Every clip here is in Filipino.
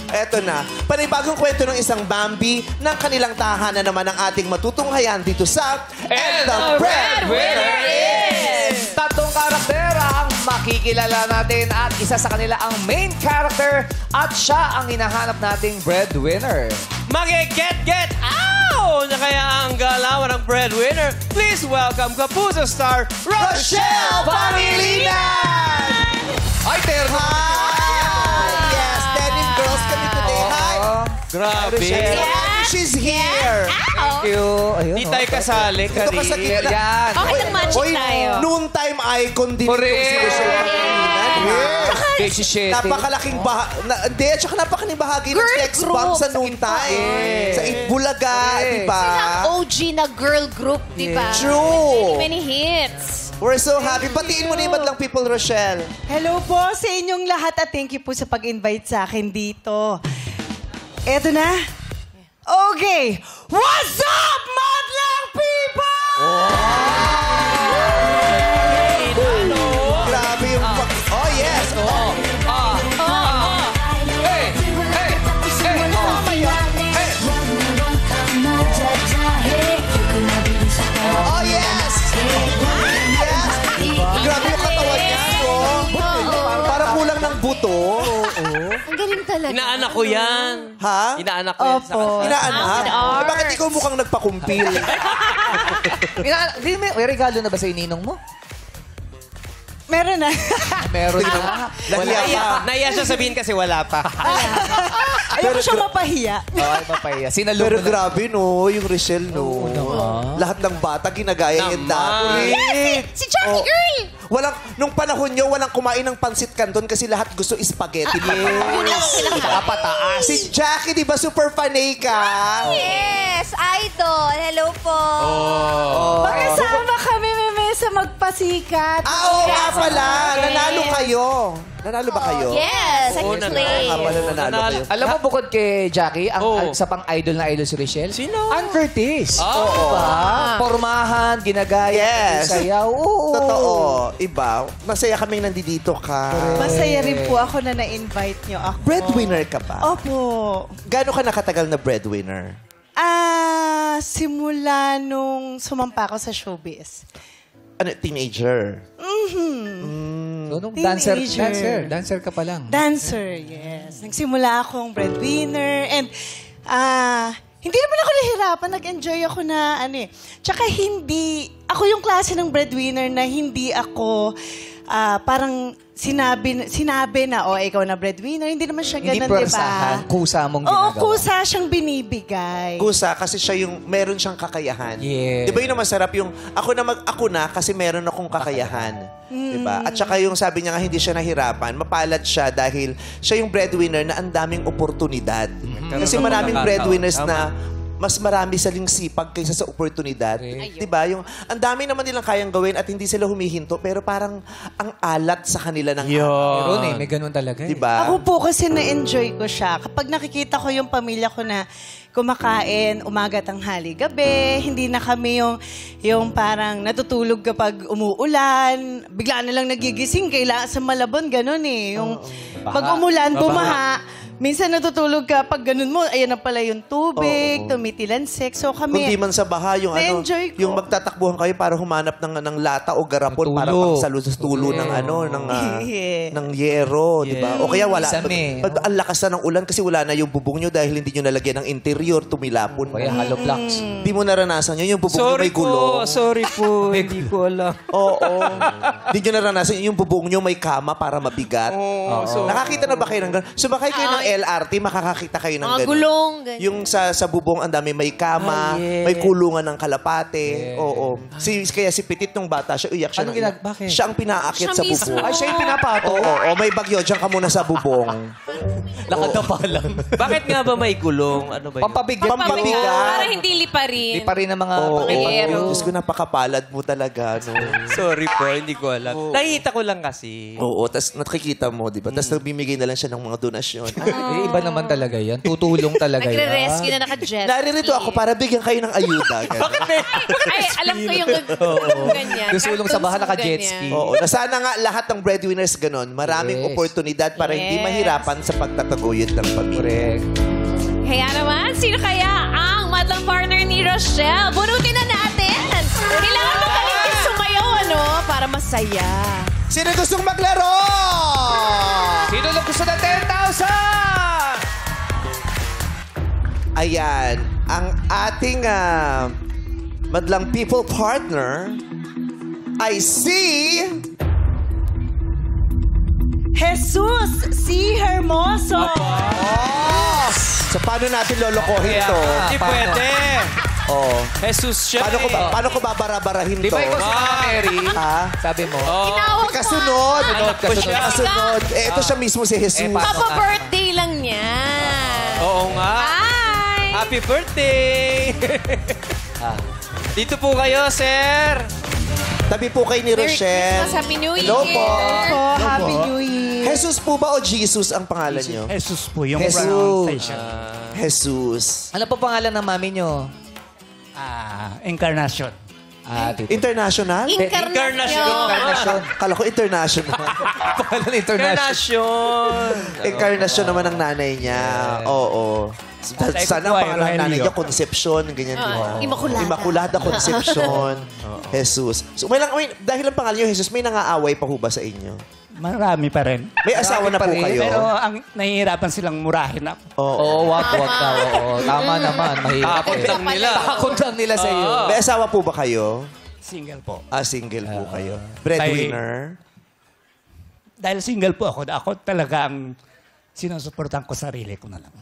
Eto na, panibagong kwento ng isang Bambi ng kanilang tahanan naman ang ating matutunghayan dito sa And the breadwinner is... Tatlong karakter ang makikilala natin at isa sa kanila ang main character at siya ang hinahanap nating breadwinner. Mag-get out na kaya ang galawan ng breadwinner. Please welcome Kapuso star Rochelle Pangilinan! Ay, terno! Hi! Yes, Denim Girls kami today. Hi! Grabe. So happy she's here. Thank you. Ayun, Di tayo kasali, Ito ka sa Kari. gitna. Yan. Okay lang, magic Oy, tayo. noontime icon din itong si Rochelle Pangilinan. Daisy Shetty. Napakalaking hindi, tsaka napakalaking bahagi ng Girl sex group. bomb sa noontime. Sa Bulaga, di ba? Sila ang OG na girl group, di ba? True. Many hits. We're so happy. Batiin mo na yung madlang people, Rochelle. Hello po sa inyong lahat at thank you po sa pag-invite sa akin dito. Eto na. Okay. What's up, madlang people? Grabe yung... Oh, yes. Oh. Hey! Hey! Hey! Oh, yes. Yes. Grabe yung katawan niya, no? Para kulang ng buto. Ang galing talaga. Inaanak ko yan. Ha? Inaanak ko yan sa Opo. kasal. Inaanak? Ah, Bakit ikaw mukhang nagpakumpil? May regalo na ba sa ininong mo? Meron na. Meron na. Nahiya pa. Naiya siya sabihin kasi wala pa. Ayoko siya mapahiya. Ay, papaya. Sinalog Pero mo na. grabe, no? Yung Rochelle, no? Lahat ng bata ginagaya yung dati. Si Jackie Girl! Nung panahon nyo, walang kumain ng pansit canton kasi lahat gusto spaghetti. Pataas. Si Jackie, di ba super panay ka? Yes! Idol! Hello po! Magkasama kami, Meme, sa magpasikat. Oo nga pala. Nanalo kayo. Nanalo ba kayo? Yes! Second nanalo. place. Ah, pala nanalo kayo. Alam mo, bukod kay Jackie, ang Oo. sa pang-idol na idol si Rochelle? Sino? Ann Curtis. Oo. Diba? Pormahan, ginagaya, Yes. sayaw. Oo. Totoo. Iba. Masaya kaming nandito ka. Masaya rin po ako na na-invite niyo ako. Breadwinner ka ba? Opo. Gaano ka nakatagal na breadwinner? Simula nung sumampa ako sa showbiz. Ano, teenager? Nung Teenager. dancer ka pa lang. Dancer, yes. Nagsimula akong breadwinner and hindi naman ako nahirapan. Nag-enjoy ako na Tsaka ako yung klase ng breadwinner na hindi ako parang sinabi na, ikaw na breadwinner. Hindi naman siya Hindi ganun, di pwersahan, ba? kusa mong Oo, ginagawa. kusa siyang binibigay. Kusa kasi siya meron siyang kakayahan. Yeah. Di ba yun ang masarap yung ako na kasi meron akong kakayahan. Di ba? At saka yung sabi niya nga hindi siya nahirapan, mapalad siya dahil siya yung breadwinner na ang daming oportunidad. Kasi maraming breadwinners na mas marami silang sipag kaysa sa oportunidad. Di ba? Yung ang dami naman nilang kayang gawin at hindi sila humihinto pero parang ang alat sa kanila ng Meron may ganun talaga. Di ba? Ako po kasi na-enjoy ko siya. Kapag nakikita ko yung pamilya ko na kumakain, umaga, tanghali, gabi, hindi na kami yung parang natutulog kapag umuulan, bigla na lang nagigising, kailangan sa Malabon, ganun eh. Yung pag umulan, bumaha, minsan natutulog ka, pag ganun mo, ayan na pala yung tubig, tumitilansik. So Kung di kami, man sa baha, yung Na-enjoy ko. yung magtatakbuhan kayo para humanap ng lata o garapon para pangsalustulo ng ng yero, di ba? O kaya wala. Same. Ang lakas na ng ulan kasi wala na yung bubong nyo dahil hindi nyo nalagyan ng interior, tumilapon. Kaya hollow blocks. Di mo naranasan yun, yung bubong nyo may gulong. Sorry po. Hindi ko alam. Oo. Di nyo naranasan yung bubong nyo may kama para mabigat. Nakakita na ba kayo ng gano'n? Sumakay kayo ng LRT, makakakita kayo ng Mga gano'n. gulong, ganyan. Yung sa bubong, ang dami may kama, may kulungan ng kalapate. Oo. Kaya si Petit nung bata, siya uyak siya. Anong ng iyak. bakit? Siya ang pinaakyat Siya sa mismo. bubong. Ay, siya yung pinapato. Oo, may bagyo. Diyan ka muna sa bubong. Lakad na pa lang. Bakit nga ba may gulong? Ano ba yun? Pampabigat. Pampabigat. Para hindi liparin. Di pa rin ang mga Oo. Pangayero. Diyos ko, napakapalad mo talaga. No? Sorry po, hindi ko alam. Nakikita ko lang kasi. Oo, tapos nakikita mo, di ba? Tapos nagbimigay na lang siya ng mga donasyon. Eh, iba naman talaga yan. Tutulong talaga yan. Nagre-rescue na naka-jet. Naririto ako para bigyan kayo ng ayuda. Ganun. Ay, alam ko yung ganyan. Gusulong sa baha, naka-jet Ganyan. ski. Oo. Na sana nga lahat ng breadwinners ganun. Maraming Yes. oportunidad para hindi Yes. mahirapan sa pagtataguyod ng pamilya. Correct. Kaya naman, sino kaya ang madlang partner ni Rochelle? Bunutin na natin! Kailangan mo talagang sumayaw, ano? Para masaya. Sino gustong maglaro? Sino lang gusto ng 10,000? Ayan. Ang ating madlang people partner ay si... Jesus, si Hermoso. Oh! So, paano natin lolokohin to? Hindi pwede. Oh. Jesus siya. Paano ko babara-barahin Di to? ba ikaw si Mama Mary? Ha? Sabi mo. Tinawag mo. Kasunod. Sunod ka, sunod. Kasunod. Eh, ito siya mismo si Jesus. Eh, paano? Papa-birthday lang niya. Oo nga. Hi! Happy birthday! Dito po kayo, sir. Tabi po kay ni Merry Rochelle. Christmas, Happy New Year. Hello po. Po, Happy New Year. Jesus po ba o Jesus ang pangalan nyo? Jesus po yung Jesus. pronunciation. Jesus. Ano pa pangalan ng mami nyo? Incarnation. Tito. International? Incarnation. Incarnation. Kala ko international. Pangalan international. Carnation. Incarnation naman ang nanay niya. Oo. Tatay ko Sana po ang ay pangalan ng nanay Rogelio. niya, Concepcion, ganyan. di ba? Immaculada. Immaculada Concepcion. Jesus. So, dahil ang pangalan niyo, Jesus, may nangaaway pa ho ba sa inyo? Marami pa rin. May asawa na po pa rin. kayo? Pero ang nahihirapan silang murahin ako. Oo. Oo, wag ka. Oo, tama naman. Mahirap. Takot lang nila. Takot lang nila sa iyo. May asawa po ba kayo? Single po. Single po kayo. Breadwinner? Dahil single po ako talaga ang sinusuportahan ko sarili ko na lang.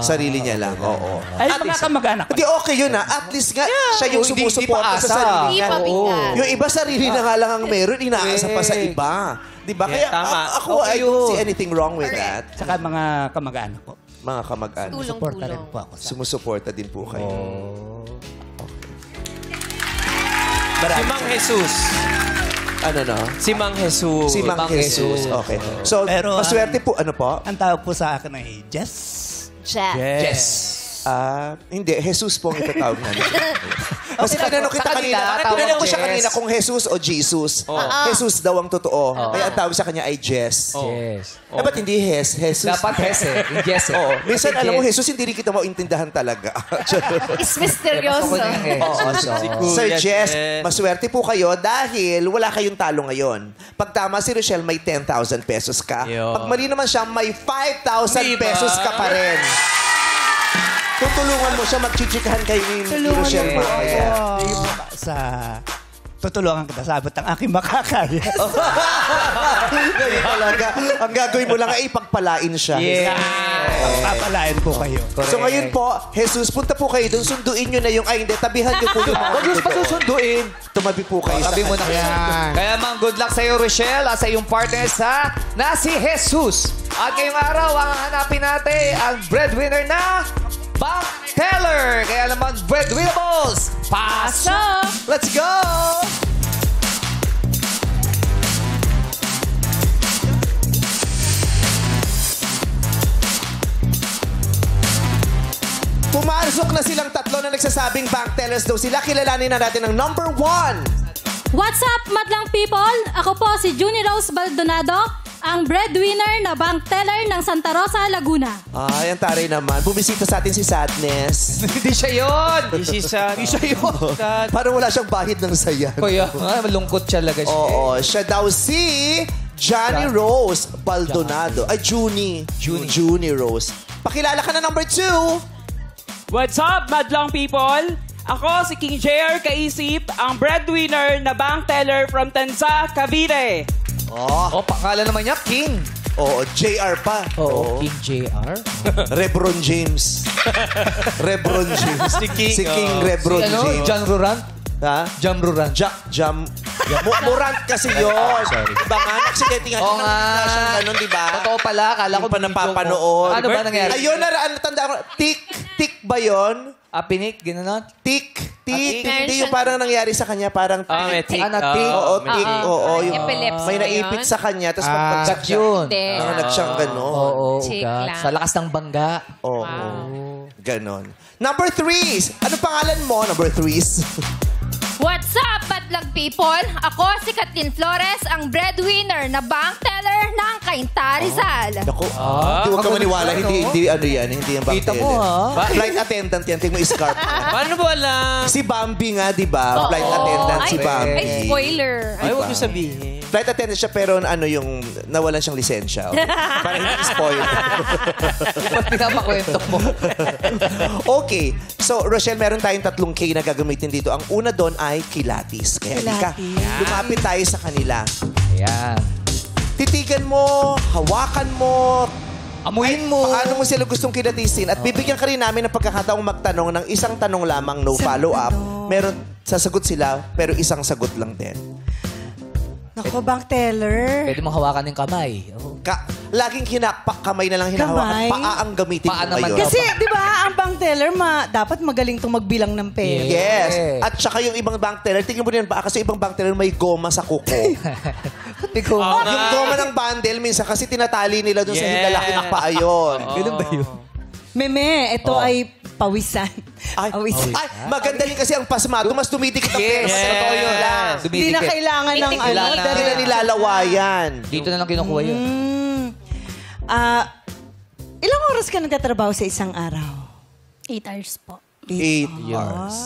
Sarili niya lang. Oo. Ay, mga kamag-anak ko. Hindi, okay yun At least nga, siya yung hindi sumusuporta paasa. sa sarili Hindi niya. pa bigat. Yung iba, sarili na nga lang ang meron, inaasa pa sa iba. Di ba? Kaya tama. ako, I don't see anything wrong with that. Saka mga kamag-anak ko. Mga kamag-anak. Suporta rin Tulong-tulong. po ako sa... Sumusuporta din po kayo. Si Mang Jesus. Ano no? Si Mang Jesus. Si Mang Jesus. Okay. So, Pero, maswerte po. Ano po? Ang tawag po sa akin ay Jess. Jeff. Yes. Hindi. Jesus po ang itatawag namin. Kasi tinanong kita sa kanila, kanina. tawag Tinanong ko siya Jess. kanina kung Jesus o Jesus. Jesus daw ang totoo. Kaya ang tawag sa kanya ay Jess. Yes. Eh, ba't hindi Jesus? Dapat Hes eh. Yung Yes eh. Oo. Minsan, Kasi alam mo, Jess. Jesus, hindi rin kita maintindahan talaga. Is misteryoso. Sir Kuya Jess, Jess. maswerte po kayo dahil wala kayong talo ngayon. Pag tama si Rochelle, may 10,000 pesos ka. Yo. Pag mali naman siya, may 5,000 Diba? pesos ka pa rin. Tutulungan mo siya, magchichikahan kayo ni Rochelle niyo po mamaya. Sige po ba, sa... Tutulungan kita sa abot ang aking makakaya. Ganyan talaga. Ang gagawin mo lang ay ipagpalain siya. Papalain po kayo. So ngayon po, Jesus, punta po kayo doon. Sunduin nyo na yung... Ay, hindi. Tabihan nyo po yung mga Huwag yung doon. patusunduin. Tumabi po kayo sa Sabi mo na kanya. Kaya mang good luck sa iyo, Rochelle, at sa iyong partner na si Jesus. At ngayong araw, ang hanapin natin ang breadwinner na Bank Teller. Kaya naman, breadwinnables, pasok! Let's go! Pumasok na silang tatlo na nagsasabing bank tellers daw sila. Kilalanin na natin ang number 1. What's up, madlang people? Ako po si Junie Rose Baldonado, ang breadwinner na bank teller ng Santa Rosa, Laguna. Ay, ang taray naman. Bumisita sa atin si Sadness. Hindi siya yun! Hindi siya yun. Parang wala siyang bahid ng saya. Kuya, malungkot siya talaga siya. Oo, siya daw si Johnny Rose Baldonado. Ay, Junie Rose. Pakilala ka na number 2. What's up, madlang people? Ako si King JR Kaisip, ang breadwinner na bank teller from Tanza, Cavite. Oh, pangalan naman niya, King. Oo, JR pa. Oo, King JR. Rebron James. Rebron James. Si King, Si King Rebron Ano? James. John Rurant? Ha? John Rurant. Murant kasi yun. Diba nga? Aksidente nga. Oo nga. Ganun, diba? Totoo pala, kala ko Hindi pa napapanood. Ano ba nangyari? Ayun, tanda ko. Tik ba yun? Pinik, gano'n? Tik. Tik. Meron Hindi siya- yung parang nangyari sa kanya, parang May tick. Ah, na-tick. Oo, tik. Oo, yung Epilepsy may ba naipit yun? sa kanya, tapos Gat pagpagsak siya. yun. Hindi. Nagsyang ganon. Oo, Chick ugat. lang. Sa lakas ng bangga. Oo. Ganon. Number 3. Ano pangalan mo? Number 3. What's up, Madlang People? Ako si Kathleen Flores, ang breadwinner na bank teller ng Cainta Rizal. Naku, hindi huwag ka maniwala. Hindi ano yan. Hindi yung back Kita mo, ha? Flight attendant yan. Tingnan mo yung scarf niya. Paano ba alam? Si Bambi nga, di ba? Flight attendant si Bambi. Ay, spoiler. Ay, huwag niyo sabihin. Flight attendant siya pero ano yung nawalan siyang lisensya. Para hindi spoil. Ba't pinapakwento mo? Okay. So, Rochelle, meron tayong 3K na gagamitin dito. Ang una doon ay kilatis. Kaya halika, lumapit tayo sa kanila. Ayan. Titigan mo, hawakan mo, Amuhin mo. paano mo sila gustong kilatisin. At bibigyan ka rin namin ng pagkakataong magtanong ng isang tanong lamang, no follow-up. Meron, sasagot sila, pero isang sagot lang din. Nako, bank teller. Pwede mong hawakan ng kamay. Oo. Laging kamay na lang hinahawakan. Kamay? Paa ang gamitin Paa mo naman ngayon. Kasi, di ba, ang bank teller, dapat magaling itong magbilang ng pera. Yes. Yeah. At saka yung ibang bank teller, tingnan mo rin ba? Kasi ibang bank teller may goma sa kuko. Hindi ko. Yung goma ng bundle, minsan kasi tinatali nila dun sa hinalaking paa yun. Ganun ba yun? Meme, ito ay pawisan. Ay, Pawisan. ay, maganda rin kasi ang pasmado, mas dumidikit ang pera. Yes. Totoo yun. Hindi na kailangan ng Waiting lang na. Hindi na nilalawayan. Dito na lang kinukuha yun. Ilang oras ka nagtatrabaho sa isang araw? 8 hours po. 8 hours.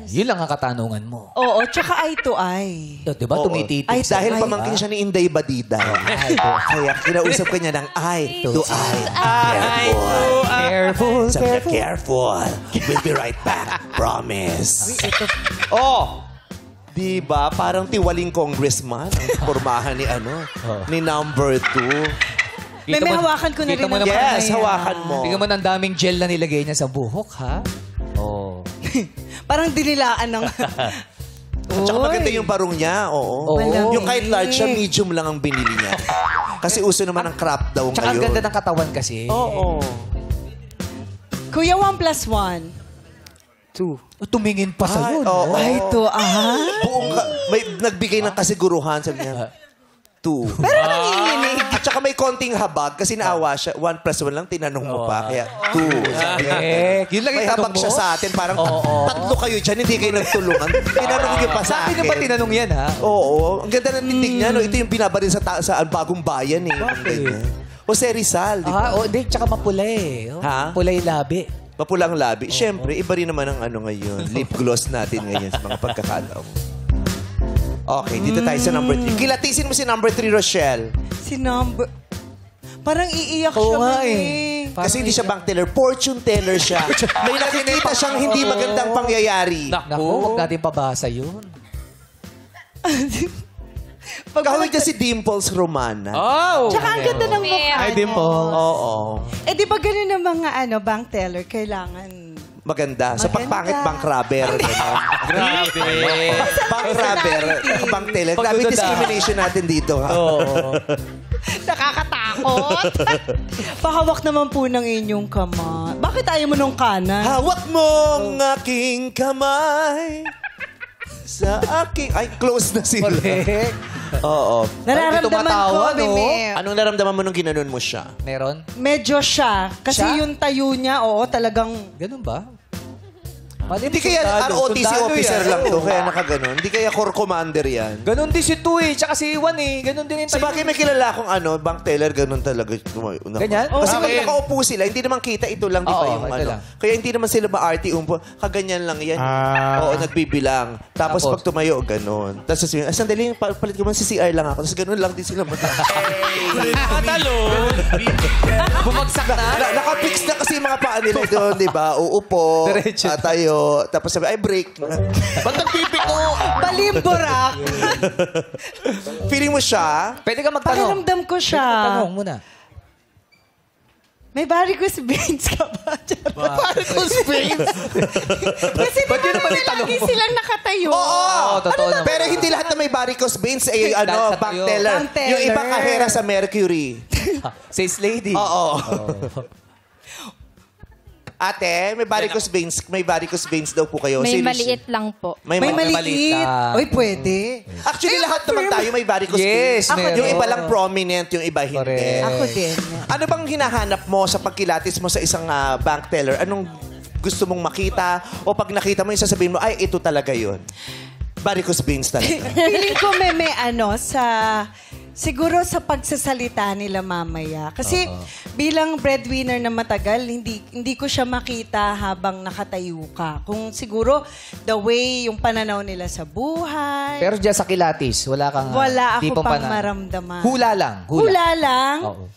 Yun lang ang katanungan mo. Oo, tsaka eye to eye. Diba, Oo. tumititig. Ay, Dahil ay, pamangkin siya ni Inday Badida. Kaya kinausap ka niya ng eye to eye. Careful, Sabi niya, careful. We'll be right back. Promise. Oh! Diba? Parang tiwaling congressman ang pormahan ni ni number 2. Meme, hawakan ko na rin ng Yes, kamay, hawakan mo. Tingnan mo ng daming gel na nilagay niya sa buhok, ha? Oo. Parang dinilaan ng... Tsaka maganda yung barong niya, oo. Malamig. Yung kahit large siya, medium lang ang binili niya. Kasi uso naman ang crop daw Tsaka ang ngayon. ganda ng katawan kasi. Oo. Kuya, 1+1. 2. Tumingin pa sa'yo, Oo. no? Eye to eye? May nagbigay ng kasiguruhan, sabi niya. 2. Pero nanginginig. At saka may konting habag kasi naawa siya. 1+1 lang, tinanong mo pa. Kaya 2. Yun lang May yung tanong habag mo. siya sa atin. Parang tatlo kayo dyan, hindi kayo nagtulungan. Tinanong niyo pa sa Sabi akin. niyo ba tinanong yan, ha? Oo. Ang ganda ng titig niya. No? Ito yung binabarin sa bagong bayan. Jose Rizal. Di ba? Hindi, tsaka mapula eh. Oh, Ha? Pula yung labi. Mapulang labi. Siyempre, iba rin naman ang ngayon. Lip gloss natin ngayon sa mga pagkakataon. Okay, dito tayo sa number 3. Kilatisin mo si number 3, Rochelle. Si number... Parang iiyak Oo siya, nga Meme. eh. Kasi hindi siya bank teller, fortune teller siya. May nakikita siyang hindi magandang pangyayari. Naku, huwag natin pabasa yun. Kahawig niya si Dimples Romana. Oh! Tsaka ang ganda ng mukha Hi, niya. Dimples. Oo. Eh, di ba ganun ang mga bank teller? Kailangan... Maganda. Sa Maganda. pagpangit, bank robber. Ganon. Grabe. Bank robber, bank teller. Grabe Pagdududa. discrimination natin dito. Ha? Nakakatakot. Pahawak naman po ng inyong kamay. Bakit ayaw mo nung kanan? Hawak mo ang aking kamay sa aking... Ay, close na sila. Correct. Oo. Nararamdaman tumatawa, ko, no? Meme. Anong naramdaman mo nung ginanon mo siya? Meron? Medyo siya. Kasi Siya? yung tayo niya, oo, talagang... Ganun ba? Hindi kaya ROTC officer lang to, kaya nakaganon. Hindi kaya corps commander yan. Ganun din si Tuy, tsaka si Iwan eh. Ganun din yung Sa bagay may kilala akong bank teller, ganun talaga. Ganyan? Kasi Okay. pag nakaupo sila, hindi naman kita, ito lang, di ba Oo, yung ito lang. Kaya hindi naman sila ma-arty umpo. Kaganyan lang yan. Oo, nagbibilang. Tapos pag tumayo, ganun. Tapos sasabihin, sandali, palit ko man si CR lang ako. Tapos ganun lang din sila. Matalon. Bumagsak na. Nakapix na kasi yung mga paa nila doon, di ba? Uupo, Diretso. tayo. Tapos sabi, ay, break. Ba't nagpipi ko? Balimborak. Feeling mo siya? Pwede ka magtanong. Pakiramdam ko siya. Tanong muna. May varicose veins ka ba? Varicose veins? Kasi Ba't yun naman naman itanong lagi mo? silang nakatayo. Oo! totoo naman. Pero hindi lahat na may varicose veins ay Dahil sa bank tayo. teller. Bank teller. Yung iba kahera sa Mercury. Sales lady. Oo. Ate, may varicose veins daw po kayo. May Sino- maliit lang po. May Maliit. lang. Uy, pwede. Actually, lahat naman tayo may varicose Yes, veins. meron. Yung iba lang prominent, yung iba hindi. Correct. Ako din. Ano bang hinahanap mo sa pagkilatis mo sa isang bank teller? Anong gusto mong makita? O pag nakita mo yung sasabihin mo, ay, ito talaga yun. Varicose veins talaga. Feeling ko may siguro sa pagsasalita nila mamaya. Kasi bilang breadwinner na matagal, hindi ko siya makita habang nakatayo ka. Kung siguro the way yung pananaw nila sa buhay. Pero dyan sa kilatis, wala kang... Wala ako tipong pang pana- maramdaman. Hula lang. Hula lang. Oo.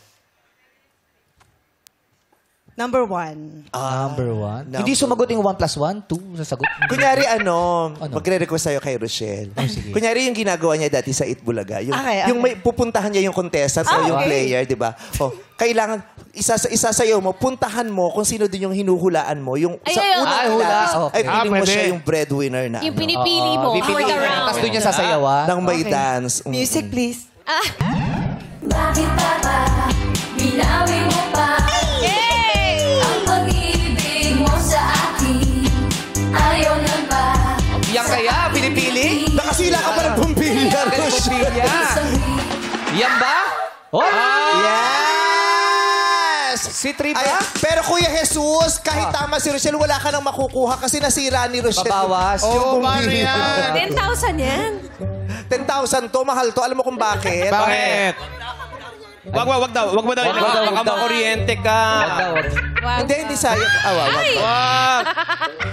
Number 1. Number 1. Hindi sumagot yung 1 plus 1, 2, nasagot. Kunyari, magre-request tayo kay Rochelle. Kunyari yung ginagawa niya dati sa Itbulaga. Yung may pupuntahan niya yung contestant o yung player, di ba? O, kailangan, isasayaw mo, puntahan mo kung sino din yung hinuhulaan mo. Yung sa unang kilatis, ay piling mo siya yung breadwinner na. Yung pinipili mo for the round. Tapos doon niya sasayawan. Nang may dance. Music, please. Bakit pa ba binawi mo pa ang pag-ibig mo sa akin? Ayaw na ba? Yan kaya, pinipili? Nakasila ka pa ng pumbilya, Rochelle. Yan ba? Oh! Yes! Si Tripa? Ay, pero Kuya Jesus, kahit tama si Rochelle, wala ka nang makukuha kasi nasira ni Rochelle. Babawas. Yung pumbilya. 10,000 yan. 10,000 to, mahal to. Alam mo kung bakit? Bakit? Wag daw. Wag mo daw. Baka makuryente ka. Hindi sayang. Wag. Wag.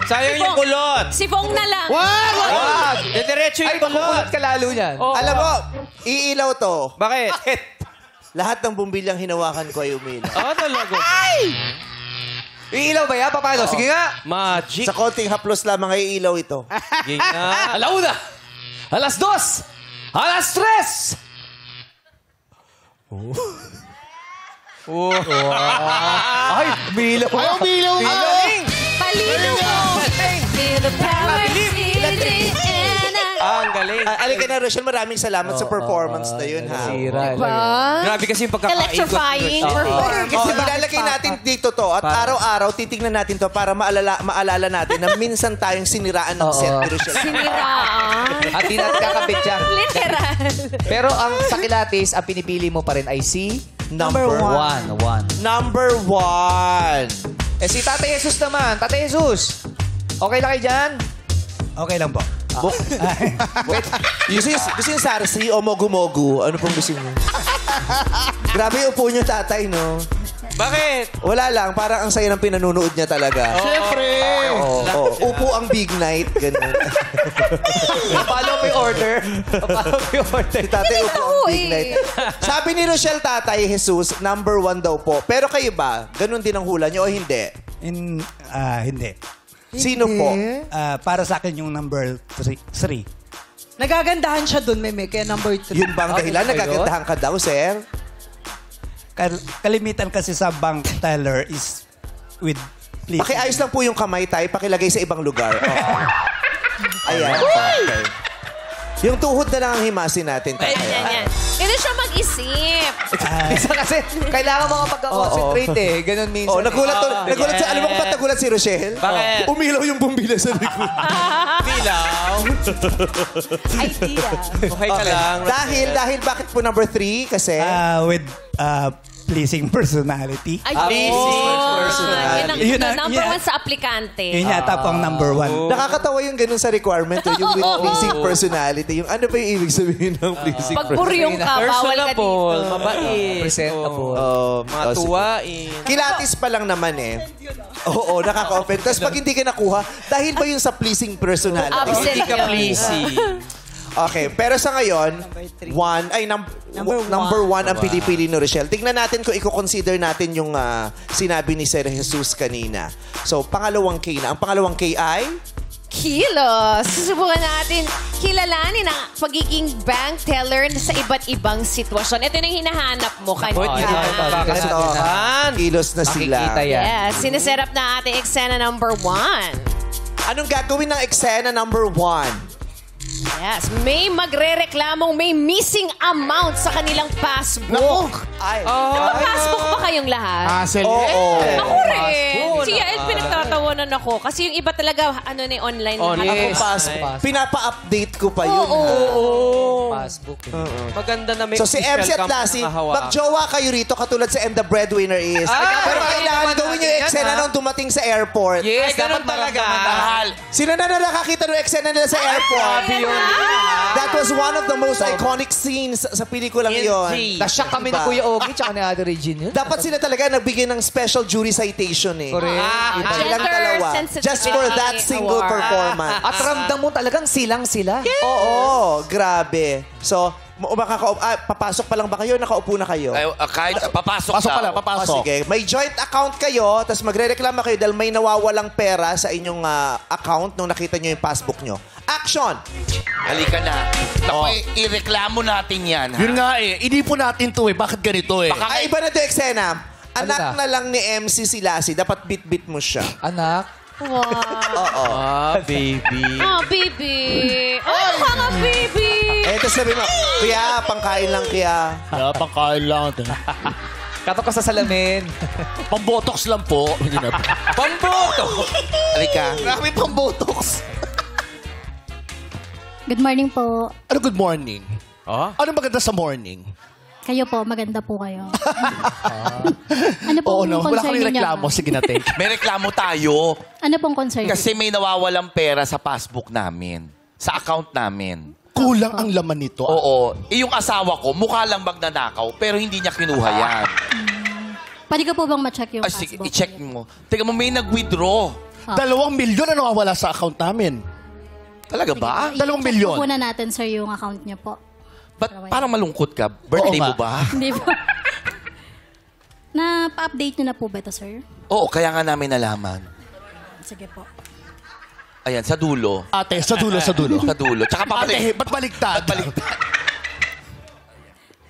Sayang yung kulot. Sifong na lang. Wag. Diretso Ay, yung kulot. makukulat ka lalo niyan. Alam mo, iilaw to. Bakit? Lahat ng bumbilyang hinawakan ko ay umilaw. Talaga. Iilaw ba yan? Paano? Sige nga. Magic. Sa konting haplos lamang ay iilaw ito. Ginga. Alauna. Alas 2. Alas 3. Ay, umilaw. Ay, umilaw nga. Palino mo. Feel the power city and Ang galing. Alika na, Rochelle, maraming salamat sa performance na yun, ha? Grabe kasi yung pagkakaikot. Electrifying. Kasi ilalagay natin dito to at araw-araw titignan natin to para maalala natin na minsan tayong siniraan ng set ni Rochelle. Siniraan. At di natin kakabit siya. Literal. Pero ang sa kilatis, ang pinipili mo pa rin ay si... Number 1. Number 1. Eh si Tatay Jesus naman. Tatay Jesus. Okay lang kayo dyan? Okay lang po. Gusto yung sarsi o mogu-mogu? Ano pong gusto niyo? Grabe yung upo niyo, tatay, no? Bakit? Wala lang. Parang ang saya ng pinanunood niya talaga. Siyempre. Upo ang big night. Ganun. Follow me order. Follow me order. Si tatay upo ang big night. Sabi ni Rochelle, Tatay Jesus, number 1 daw po. Pero kayo ba? Ganun din ang hula niyo o hindi? Hindi. Sino po? Para sa akin yung number 3. Nagagandahan siya dun, Meme, kaya number 3. Yun bang dahilan? Nagagandahan ka daw, sir? Kalimitan kasi sa bank teller is with please. Pakiayos lang po yung kamay tayo, pakilagay sa ibang lugar. Ayan. Okay. Yung tuhod na lang ang himasin natin. Yan. Hindi siya mag-isip. Isa kasi, kailangan mga pagka-concentrate eh. Ganun minsan. Nagulat siya. Alam mo kung ba't nagulat si Rochelle? Bakit? Umilaw yung bumbila sa likod. Pilaw. Idea. Okay ka lang. Dahil bakit po number 3? Kasi... With pleasing personality. Yun ang number 1 sa aplikante. Yun yata po ang number 1. Nakakatawa yung ganun sa requirement. Yung with pleasing personality. Yung ano pa yung ibig sabihin ng pleasing Pag buryong ka, bawal ka dito. Personable. Mabait. Presentable. Mga tuwain. Kilatis pa lang naman eh. Oo, nakaka-open. Tapos pag hindi ka nakuha, dahil ba yun sa pleasing personality? Absent Hindi ka yun. pleasing. Okay, pero sa ngayon, number 1 ang pinipili ni Rochelle. Tingnan natin kung i-consider natin yung sinabi ni Sir Jesus kanina. So, pangalawang K na. Ang pangalawang K ay... Kilos. Susubukan natin kilalanin ang pagiging bank teller sa iba't ibang sitwasyon. Ito na yung hinahanap mo kanina. Kilos na sila. Makikita yan. Yes, siniserap na ating eksena number 1. Anong gagawin ng eksena number 1? Yes, may magrereklamong may missing amount sa kanilang passbook. Ay. Mag-passbook ba kayong lahat? Oo. Ako rin. Si Yael, ganon ako. Kasi yung iba talaga, online. Yes. Ako pinapa-update ko pa yun. Facebook. Maganda na may So si MC at Lassie, magjowa kayo rito katulad sa And the Breadwinner is. Pero kailangan gawin yung eksena nung dumating sa airport. Yes, ganun dapat talaga. mahal. Sino na nakakita ng eksena nila sa airport? That was one of the most iconic scenes sa pelikulang iyon. Nasyak kami ni Kuya Ogie tsaka ni Ate Regine yun. Dapat sila talaga nagbigay ng special jury citation eh. Correct. Silang dalawa. Just for that single performance. At ramdam mo talagang silang sila. Oo, grabe. So, papasok pa lang ba kayo? Nakaupo na kayo? Kahit papasok Pasok daw. pala, papasok. Sige. May joint account kayo, tapos magre-reklama kayo dahil may nawawalang pera sa inyong account nung nakita nyo yung passbook nyo. Action! Halika na. Naku, ireklamo natin yan. Ha? Yun nga eh, hindi po natin to eh. Bakit ganito eh? Ay, iba na ito eksena. Anak na lang ni MC si Lassie. Dapat bit-bit mo siya. Anak. Wow. Oo. Baby. Oh, baby. Oh, mukha nga, baby. Ito sabi mo, Kuya, pangkain lang kaya. Kaya pangkain lang. Katok ka sa salamin. Pambotox lang po. Hindi na. Pambotox! Halika. Marami pambotox. Good morning po. Ano good morning? Ano maganda sa morning? Kayo po, maganda po kayo. Ano Oo pong naman. Wala concern kami ninyo? reklamo. Sige na, thank you. May reklamo tayo. Ano pong concern? Kasi may nawawalang pera sa passbook namin. Sa account namin. Kulang ang laman nito. Oo. Yung asawa ko, mukha lang magnanakaw, pero hindi niya kinuha yan. Pwede ko po bang ma-check yung Sige, passbook? i-check mo. Teka mo, may nag-withdraw. 2 milyon na nawawala sa account namin. Talaga ba? 2 milyon. Check po na natin, sir, yung account niyo po. Ba't parang malungkot ka? Birthday Oo mo nga. ba? Hindi po. Na-pa-update niyo na po ba ito, sir? Oo, kaya nga namin nalaman. Sige po. Ayan, sa dulo. Ate, sa dulo, sa dulo. Sa dulo. Tsaka Ate, ba't baliktad?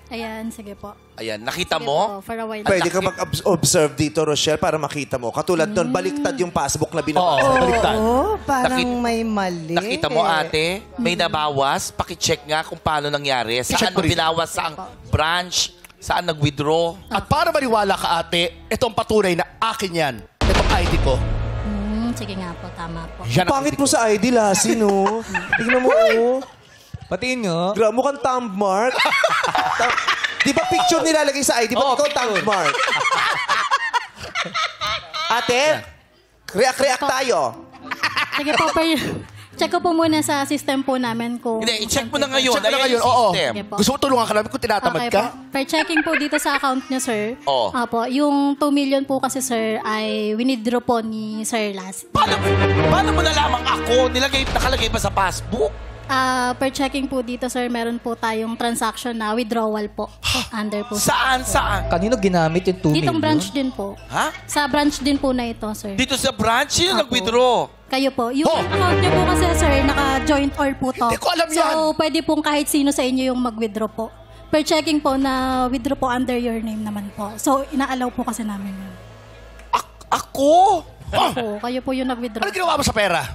Ayan, sige po. Ayan, nakita Sige mo? po, for a while. Pwede ka mag-observe dito, Rochelle, para makita mo. Katulad nun, baliktad yung passbook na binabasa. Oo, baliktad. Parang Nakita- may mali. Nakita mo, ate? May nabawas? Paki-check nga kung paano nangyari. Saan mo ko rin. binawas? Saang branch? Saan nag-withdraw? At para maniwala ka, ate, itong patunay na akin yan. Itong ID ko. Sige nga po, tama po. Yan ang Pangit mo sa ID, Lassie, no? Tingnan mo, oh. Patiin nyo. Mukhang thumb mark. Di ba picture nilalagay sa ID? Ba't ikaw thumb mark? Ate, react tayo. Sige po, check ko po muna sa system po namin kung... Hindi, i-check mo na ngayon. Check mo na Ayan ngayon, yung oo. system. Sige po. Gusto mo tulungan ka namin kung tinatamad Okay ka? po. For checking po dito sa account niya, sir. Oo. Apo, yung 2 million po kasi, sir, ay winidraw po ni Sir Lassie. Paano mo nalamang ako? Nakalagay ba sa passbook? Per checking po dito, sir, meron po tayong transaction na withdrawal po. Under po. Saan? Kanino ginamit yung 2 million? Ditong branch din po. Ha? Sa branch din po na ito, sir. Dito sa branch? Sino Ako. nag-withdraw? Kayo po. Yung account niyo po kasi, sir, naka-joint or po to. Hindi ko alam yan. So, pwede pong kahit sino sa inyo yung mag-withdraw po. Per checking po na withdraw po under your name naman po. So, ina-allow po kasi namin yun. Ako? Opo, kayo po yung nag-withdraw. Ano ginawa mo sa pera?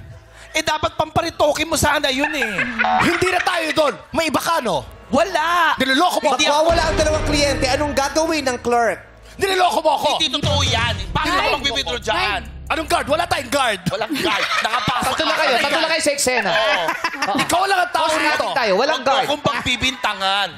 Dapat pamparitokin mo sana yun eh. Hindi na tayo doon. May iba ka, no? Wala. Niloloko mo ako. Magwawala ang dalawang kliyente. Anong gagawin ng clerk? Niloloko mo ako. Hindi totoo yan. Bakit ako mag-withdraw dyan? Anong guard? Wala tayong guard. Walang guard. Nakapasok Tatlo lang kayo. Tatlo lang kayo sa eksena. Ikaw lang ang tao rito. tayo. Walang guard. Huwag kong pagbibintangan.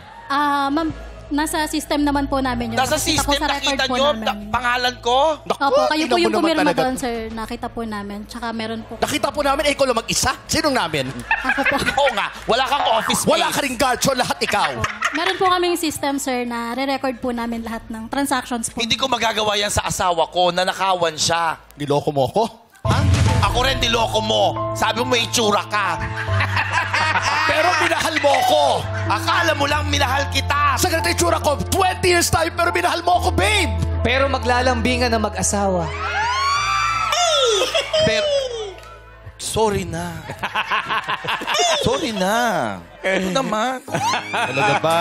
Ma'am, nasa system naman po namin yun. Nasa Nakita po system, sa record nakita po nyo, namin. pangalan ko. Opo, kayo po tingnan mo yung naman pumirma talaga doon, to. sir. Nakita po namin. Tsaka meron po. Nakita po namin, ikaw lang mag-isa. Sinong namin? Ako po. Oo nga, wala kang office space. Wala ka ring guard, so lahat ikaw. Meron po kaming system, sir, na re-record po namin lahat ng transactions po. Hindi ko magagawa yan sa asawa ko, nanakawan siya. Niloko mo ako? Ha? Ako rin niloko mo. Sabi mo may itsura ka. Pero minahal mo ako. Akala mo lang minahal kita. Sa ganito itsura ko, 20 years tayo, pero minahal mo ako, babe. Pero maglalambingan ng mag-asawa. Pero, sorry na. Sorry na. Ito naman. Talaga ba?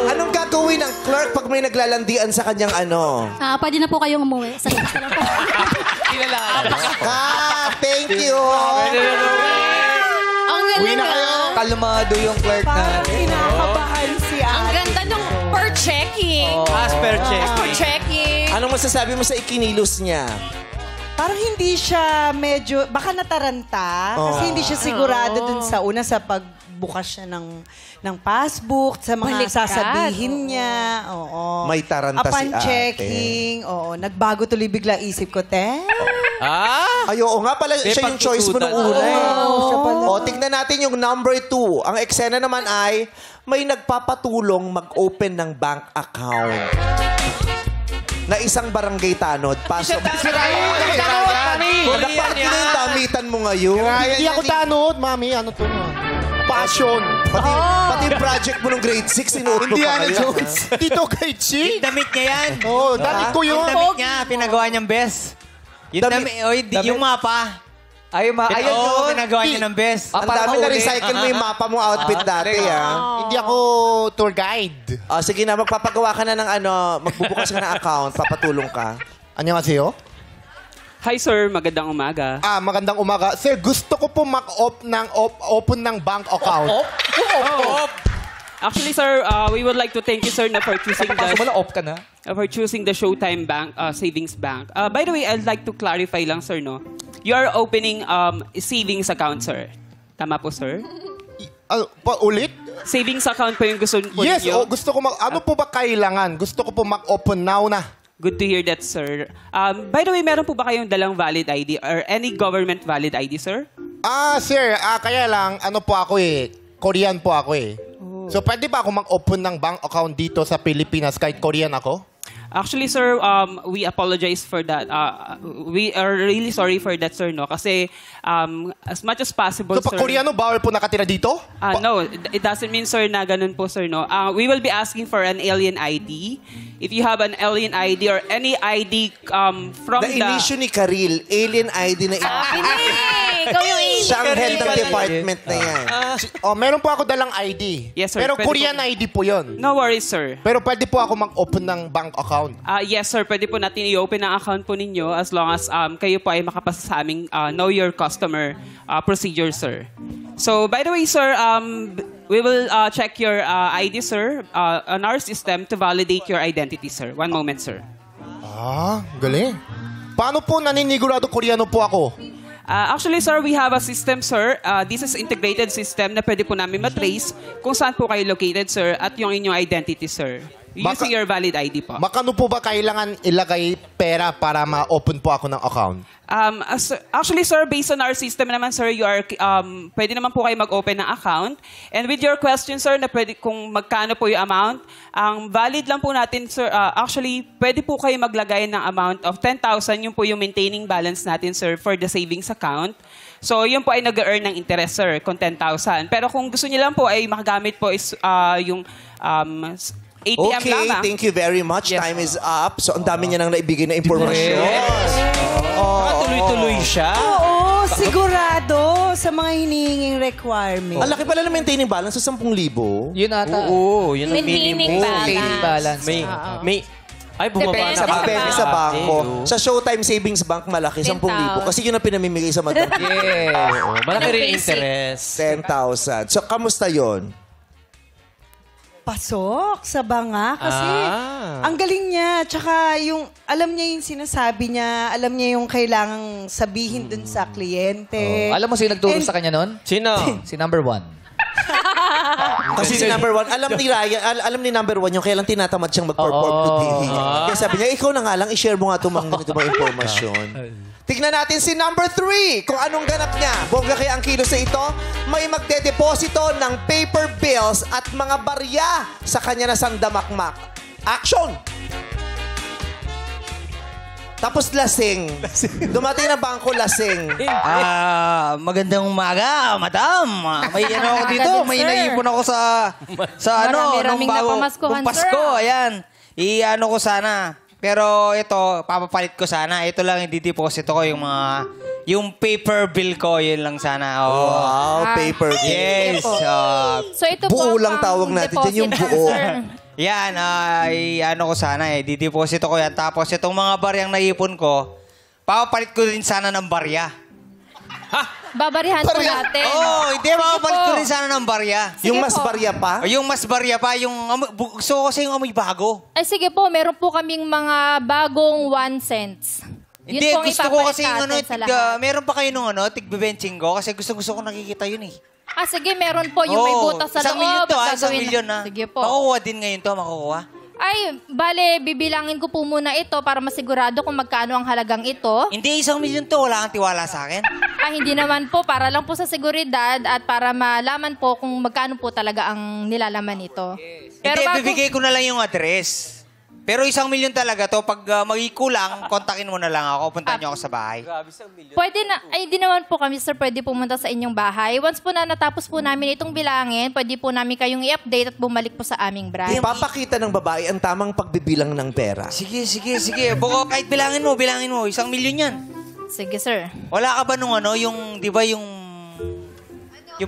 Anong gagawin ng clerk pag may naglalandian sa kanyang ano? Pwede na po kayong umuwi. Sa labas na lang po. Thank you! Ang ganda Kalmado yung clerk Parang natin. kinakabahan si Ang ate. ganda nung per checking. As per check. Per checking. Anong masasabi mo sa ikinilos niya? parang hindi siya medyo, baka nataranta. Kasi hindi siya sigurado dun sa una sa pagbukas siya ng passbook, sa mga Baliktad. sasabihin niya. Oo. May taranta si Upon ate. checking, nagbago tuloy bigla isip ko, Ay, oo nga pala, siya yung choice mo nung una. siya pala. O, tignan natin yung number 2. Ang eksena naman ay may nagpapatulong mag-open ng bank account na isang barangay tanod. Pasok. Bakit yun yung damitan mo ngayon? Hindi ako tanod, mami. Ano to? Passion. Pati yung project mo nung grade 6, sinuot mo pa Indiana kayo. Jones. Dito kay Chi. Damit niya yan. Oo, dati ko yun. Yung damit niya, pinagawa niyang best. Yung yung mapa. Ayun, ayun Oo, yun. pinagawa niya ng best. Ang dami na recycle mo yung mapa mong outfit dati, Hindi ako tour guide. Sige na, magpapagawa ka na ng magbubukas ka ng account, papatulong ka. Annyeonghaseyo. Hi sir, magandang umaga. Magandang umaga. Sir, gusto ko po open ng bank account. Actually sir, we would like to thank you sir na for choosing Papasok mo na, off ka na. for choosing the Showtime Bank Savings Bank. By the way, I'd like to clarify lang sir, no. You are opening savings account sir. Tama po sir? Ulit? Savings account po yung gusto po Yes, ninyo? gusto ko ano po ba kailangan? Gusto ko po mag-open now na. Good to hear that, sir. By the way, meron po ba kayong dalang valid ID or any government valid ID, sir? Sir, kaya lang, po ako Korean po ako So, pwede ba ako mag-open ng bank account dito sa Pilipinas kahit Korean ako? Actually, sir, we apologize for that. We are really sorry for that, sir, no? Kasi as much as possible, So, sir... pag Koreano, bawal po nakatira dito? No, it doesn't mean, sir, na ganun po, sir, no? We will be asking for an alien ID. If you have an alien ID or any ID from Na-issue ni Karil, alien ID na Ikaw yung Siya ang head ng department na yan. Meron po ako dalang ID. Yes, sir. Pero Pwede Korean po. ID po yun. No worries, sir. Pero pwede po ako mag-open ng bank account. Yes, sir. Pwede po natin i-open ang account po ninyo as long as kayo po ay makapasa sa aming Know Your Customer procedure, sir. So, by the way, sir, we will check your ID, sir, on our system to validate your identity, sir. One moment, sir. Galing. Paano po naninigurado Koreano po ako? Actually, sir, we have a system, sir. This is integrated system na pwede po namin matrace kung saan po kayo located, sir, at yung inyong identity, sir. Using your valid ID po. Makano po ba kailangan ilagay pera para ma-open po ako ng account? Actually, sir, based on our system naman, sir, you are, pwede naman po kayo mag-open ng account. And with your question, sir, na pwede kung magkano po yung amount, ang valid lang po natin, sir, actually, pwede po kayo maglagay ng amount of 10,000. Yun po yung maintaining balance natin, sir, for the savings account. So, yun po ay nag-earn ng interest, sir, kung 10,000. Pero kung gusto niyo lang po ay makagamit po is yung ATM Okay, lamang. thank you very much. Time is up. So, ang dami niya nang naibigay na impormasyon. Tuloy-tuloy siya. Oo, sigurado sa mga hinihinging requirement. Ang laki pala na maintaining balance sa 10,000. Yun ata. Oo, yun ang Maintaining minimum. Maintaining balance. May, ay, bumaba Depende na. sa Depende sa bangko. Sa Showtime Savings Bank, malaki, 10,000. Kasi yun ang pinamimigay sa madam. Yeah. Malaki rin basic. interest. 10,000. So, kamusta yon? Pasok sa banga kasi ang galing niya. Tsaka yung, alam niya yung sinasabi niya, alam niya yung kailangang sabihin dun sa kliyente. Alam mo sino nagturo And- sa kanya nun? Sino? Si number 1. Kasi si number 1, alam ni Ryan, alam ni number 1 yung kailan tinatamad siyang mag-perform today. Kaya sabi niya, ikaw na nga lang, i-share mo nga itong mga informasyon. Tignan natin si number 3, kung anong ganap niya. Bongga kaya ang kilos sa ito, may magdedeposito ng paper bills at mga barya sa kanya na sandamakmak. Action! Tapos lasing. Dumating na bangko lasing. Magandang umaga, madam. May ano ako dito, may naipon ako sa Marami-raming napamaskuhan, nung Pasko, sir. ayan. I-ano ko sana. Pero ito, papapalit ko sana. Ito lang i-deposit ko yung paper bill ko, yun lang sana. Oh. Wow, paper bill. Yes. So ito po Buo ang lang tawag natin dyan, yung deposit, buo. sir. Yan, ano ko sana dideposit ko yan. Tapos itong mga baryang naipon ko, papapalit ko din sana ng barya. Babarihan po natin. Hindi, papapalit ko rin sana ng barya. Yung mas barya pa? Yung mas barya pa, gusto ko kasi yung amoy bago. Ay sige po, meron po kaming mga bagong 1 cents. Yun Hindi, pong gusto ko ipapalit kasi yung ano, natin sa lahat. meron pa kayo nung ano, tig-benching ko kasi gusto ko nakikita yun eh. Sige, meron po yung may butas sa isang loob. milyon to, isang Gagawin milyon na. Sige po. Makukuha din ngayon to, makukuha. Ay, bale, bibilangin ko po muna ito para masigurado kung magkano ang halagang ito. Hindi, 1 milyon to, wala kang tiwala sa akin. Hindi naman po. Para lang po sa seguridad at para malaman po kung magkano po talaga ang nilalaman nito. Hindi, bibigay ko na lang yung address. Pero 1 milyon talaga to. Pag magikulang, kontakin mo na lang ako. Puntahan niyo ako sa bahay. Pwede na, ay di naman po kami, sir, pwede pumunta sa inyong bahay. Once po na natapos po namin itong bilangin, pwede po namin kayong i-update at bumalik po sa aming branch. Ipapakita ng babae ang tamang pagbibilang ng pera. Sige. Buko, kahit bilangin mo. 1 milyon yan. Sige, sir. Wala ka ba nung ano, yung, di ba yung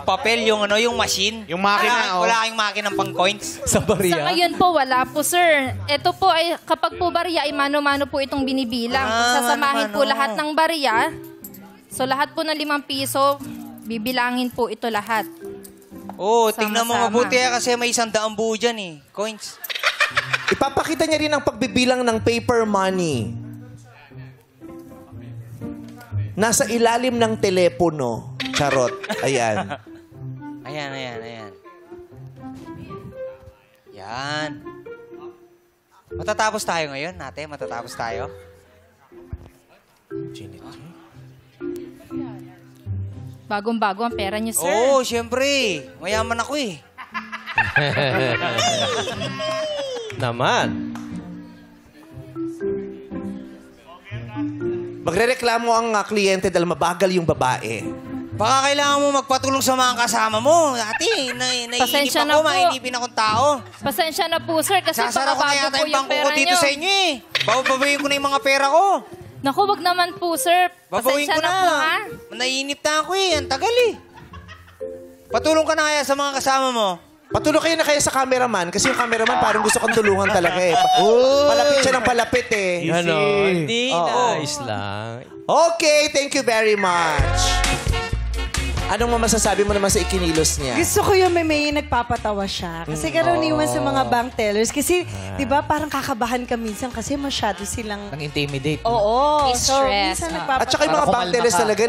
papel, yung ano, yung machine? Yung makina, Wala kayong makina pang coins? Sa Sa ngayon po, wala po, sir. Ito po ay, kapag po barya, ay mano-mano po itong binibilang. Kung sasamahin po lahat ng barya, so lahat po ng 5 piso, bibilangin po ito lahat. Oo, tingnan mo Sama-sama. mabuti kasi may 100 buo dyan eh. Coins. Ipapakita niya rin ang pagbibilang ng paper money. Nasa ilalim ng telepono. Charot. Ayan. Ayan. Yan. Matatapos tayo ngayon, ate. Matatapos tayo. Bagong-bago ang pera niyo, sir. Oo, syempre. Mayaman ako eh. Naman. Magrereklamo ang kliyente dahil mabagal yung babae. Baka kailangan mo magpatulong sa mga kasama mo. Ate, naiinip Pasensya na ako. po. Mainipin akong tao. Pasensya na po, sir, kasi Sasara ko na pakabago yata po yung yung bangko ko pera dito niyo. sa inyo eh. Bababayin ko na yung mga pera ko. Naku, wag naman po, sir. Babawin Pasensya ko na. po, ha? Naiinip na ako eh. Ang tagal eh. Patulong ka na kaya sa mga kasama mo. Patulong kayo na kaya sa cameraman kasi yung cameraman parang gusto kong tulungan talaga eh. Palapit siya ng palapit eh. Hindi, Oo. nice lang. Okay, thank you very much. Anong masasabi mo naman sa ikinilos niya? Gusto ko yung may nagpapatawa siya. Kasi karaniwan sa mga bank tellers. Kasi, di ba, parang kakabahan ka minsan kasi masyado silang... Nang-intimidate. Oo. So, Stress. minsan nagpapatawa. At saka yung mga bank tellers talaga,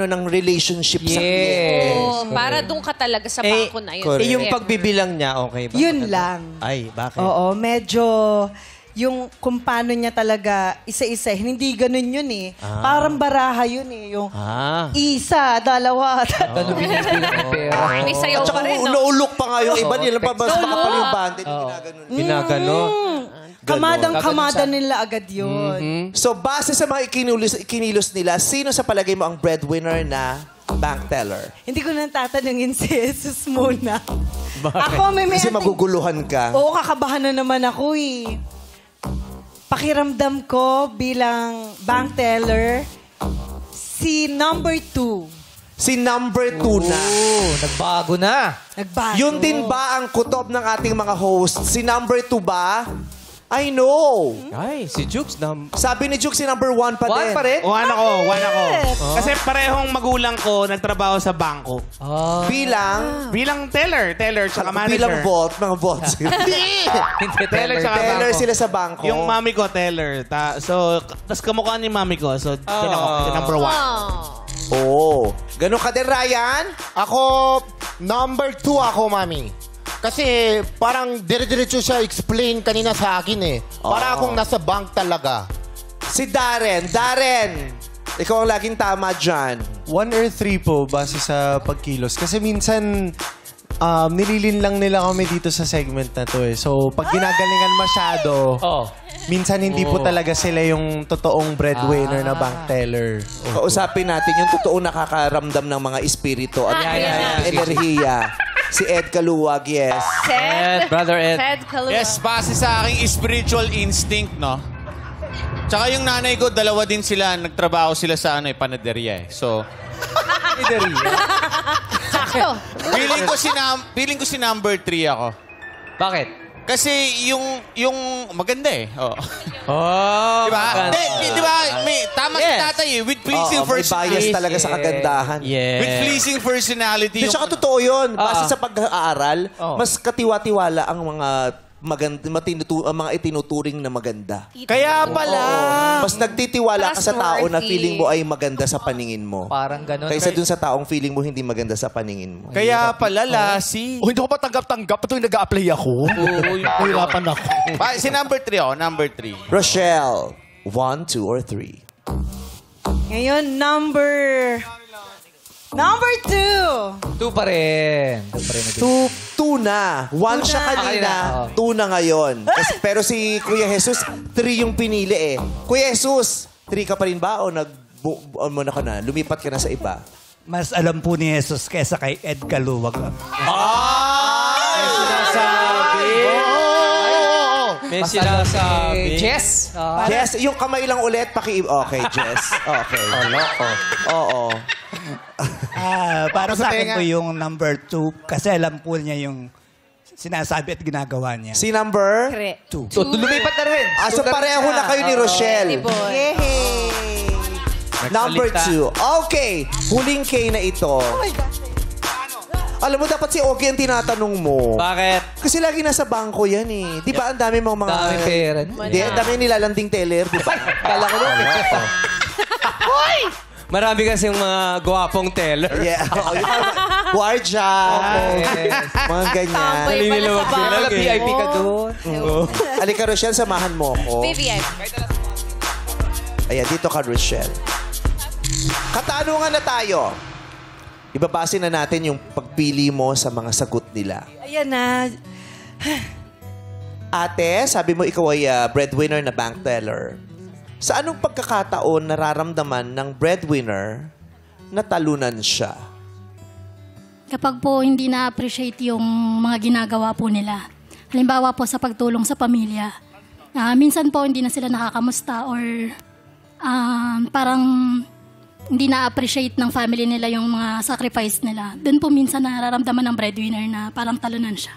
ng relationship sa client. Oo, para doon ka talaga sa bangko na yun. correct. yung pagbibilang niya, okay ba? Yun lang. Ay, bakit? Oo, medyo... Yung kung paano niya talaga isa-isa, hindi ganun yun eh. Parang baraha yun eh. Yung isa, dalawa, tatlo. May sayaw At saka pa rin, no? ulo-ulok pa nga yung iba nila. Mas makapal yung banda. Ginagano. Kamadang-kamada nila agad yun. So, base sa mga ikinilos nila, sino sa palagay mo ang breadwinner na bank teller? Hindi ko nang tatanungin si Jesus muna. Bakit? Ako may Kasi maguguluhan ka. Oo, kakabahan na naman ako eh. Pakiramdam ko bilang bank teller, si number 2. Si number 2 na. Nagbago na. Nagbago. Yun din ba ang kutob ng ating mga host? Si number 2 ba? I know. Ay, si Jukes. Sabi ni Jukes, si number 1 pa din. 1 pa rin? One ako. Kasi parehong magulang ko nagtrabaho sa bangko. Bilang teller tsaka manager. Bilang mga vault. Hindi, teller tsaka Teller bangko. sila sa bangko. Yung mami ko, teller. Tas kamukha ni mami ko. So, doon ako. Number 1. Oo. Ganun ka din, Ryan? Ako, number 2 ako, mami. Kasi parang dire-diretso siya explain kanina sa akin eh. Para akong nasa bank talaga. Si Darren. Darren, ikaw ang laging tama dyan. 1 or 3 po, base sa pagkilos. Kasi minsan, nililin lang nila kami dito sa segment na to eh. So, pag ginagalingan masyado, minsan hindi po talaga sila yung totoong breadwinner na bank teller. Kausapin natin yung totoong nakakaramdam ng mga espiritu at enerhiya. Si Ed Kaluwag, yes. Brother Ed. Yes, base sa aking spiritual instinct, no? Tsaka yung nanay ko, dalawa din sila. Nagtrabaho sila sa panaderia eh. So, Sakto. feeling ko si number 3 ako. Bakit? Kasi yung maganda eh. Oh. Diba? maganda. Diba? Tama si tatay eh. With pleasing May bias talaga sa kagandahan. With pleasing personality. Di, tsaka totoo yun. Base sa pag-aaral, mas katiwa-tiwala ang mga mga itinuturing na maganda. Kaya pala. Mas nagtitiwala ka sa tao na Trustworthy. feeling mo ay maganda sa paningin mo. Parang ganun. Kaysa dun sa taong feeling mo hindi maganda sa paningin mo. Kaya pala, Lassie. Oh, hindi ko pa tanggap-tanggap. Ito yung nag-a-apply ako. Nahirapan ako. Si number 3, number 3. Rochelle, 1, 2, or 3? Ngayon, number 2. 2 pa rin. 2 na. 1 siya kanina, 2 na ngayon. Pero si Kuya Jesus, 3 yung pinili eh. Kuya Jesus, 3 ka pa rin ba o lumipat ka na sa iba? Mas alam po ni Jesus kesa kay Ed Caluwag. May sinasabi. Jess? Jess, yung kamay lang ulit, Okay, Jess. Okay. Oo. Para sa akin po yung number 2 kasi alam po niya yung sinasabi at ginagawa niya. Si number? 2. So, lumipat na rin. So pareho na kayo ni Rochelle. Yay! Number 2. Okay, huling K na ito. Alam mo, dapat si Ogie ang tinatanong mo. Bakit? Kasi lagi nasa bangko yan eh. Di ba ang dami mga... Dami pera. Hindi, ang dami nilalanding teller, di ba? Kala ko nun. Marami kasi yung mga gwapong teller. Yeah. Guardia. Mga ganyan. Tamboy pala sa bangko. VIP ka doon. Alika, Rochelle, samahan mo ko. BVI. Ayan, dito ka, Rochelle. Katanungan na tayo. Ibabase na natin yung pagpili mo sa mga sagot nila. Ayan na. Ate, sabi mo ikaw ay breadwinner na bank teller. Sa anong pagkakataon nararamdaman ng breadwinner na talunan siya? Kapag po hindi na-appreciate yung mga ginagawa po nila. Halimbawa po sa pagtulong sa pamilya. Minsan po hindi na sila nakakamusta or parang hindi na-appreciate ng family nila yung mga sacrifice nila. Doon po minsan nararamdaman ng breadwinner na parang talunan siya.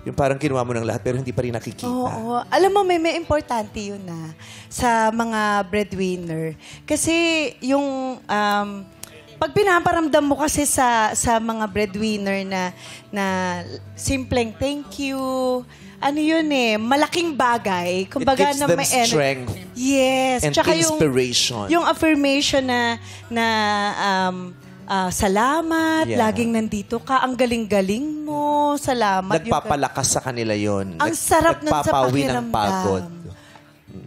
Yung parang kinuha mo ng lahat pero hindi pa rin nakikita. Oo. Alam mo, may importante yun na sa mga breadwinner. Kasi yung... pag pinaparamdam mo kasi sa mga breadwinner na simpleng thank you, ano yun eh, malaking bagay. Kumbaga, It gives them strength. Yes. And Tsaka inspiration. Yung affirmation na salamat, laging nandito ka, ang galing-galing mo, salamat. Nagpapalakas sa kanila yon. Ang sarap nun sa Nagpapawi ng pakiramdam. pagod.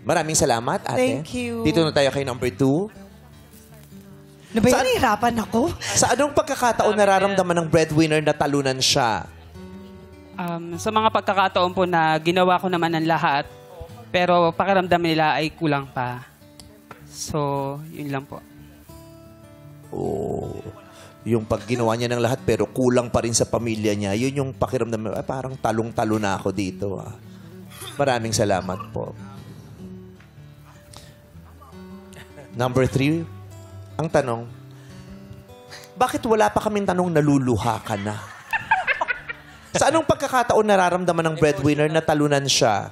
Maraming salamat, ate. Thank you. Dito na tayo kay number 2. Nahirapan ako. Sa anong pagkakataon nararamdaman ng breadwinner na talunan siya? Sa mga pagkakataon po na ginawa ko naman ng lahat, pero pakiramdam nila ay kulang pa. So, yun lang po. Oh, yung pag ginawa niya ng lahat pero kulang pa rin sa pamilya niya, yun yung pakiramdam niya, parang talong-talo na ako dito. Maraming salamat po. Number 3, ang tanong, bakit wala pa kaming tanong naluluha ka na? Sa anong pagkakataon nararamdaman ng breadwinner na talunan siya?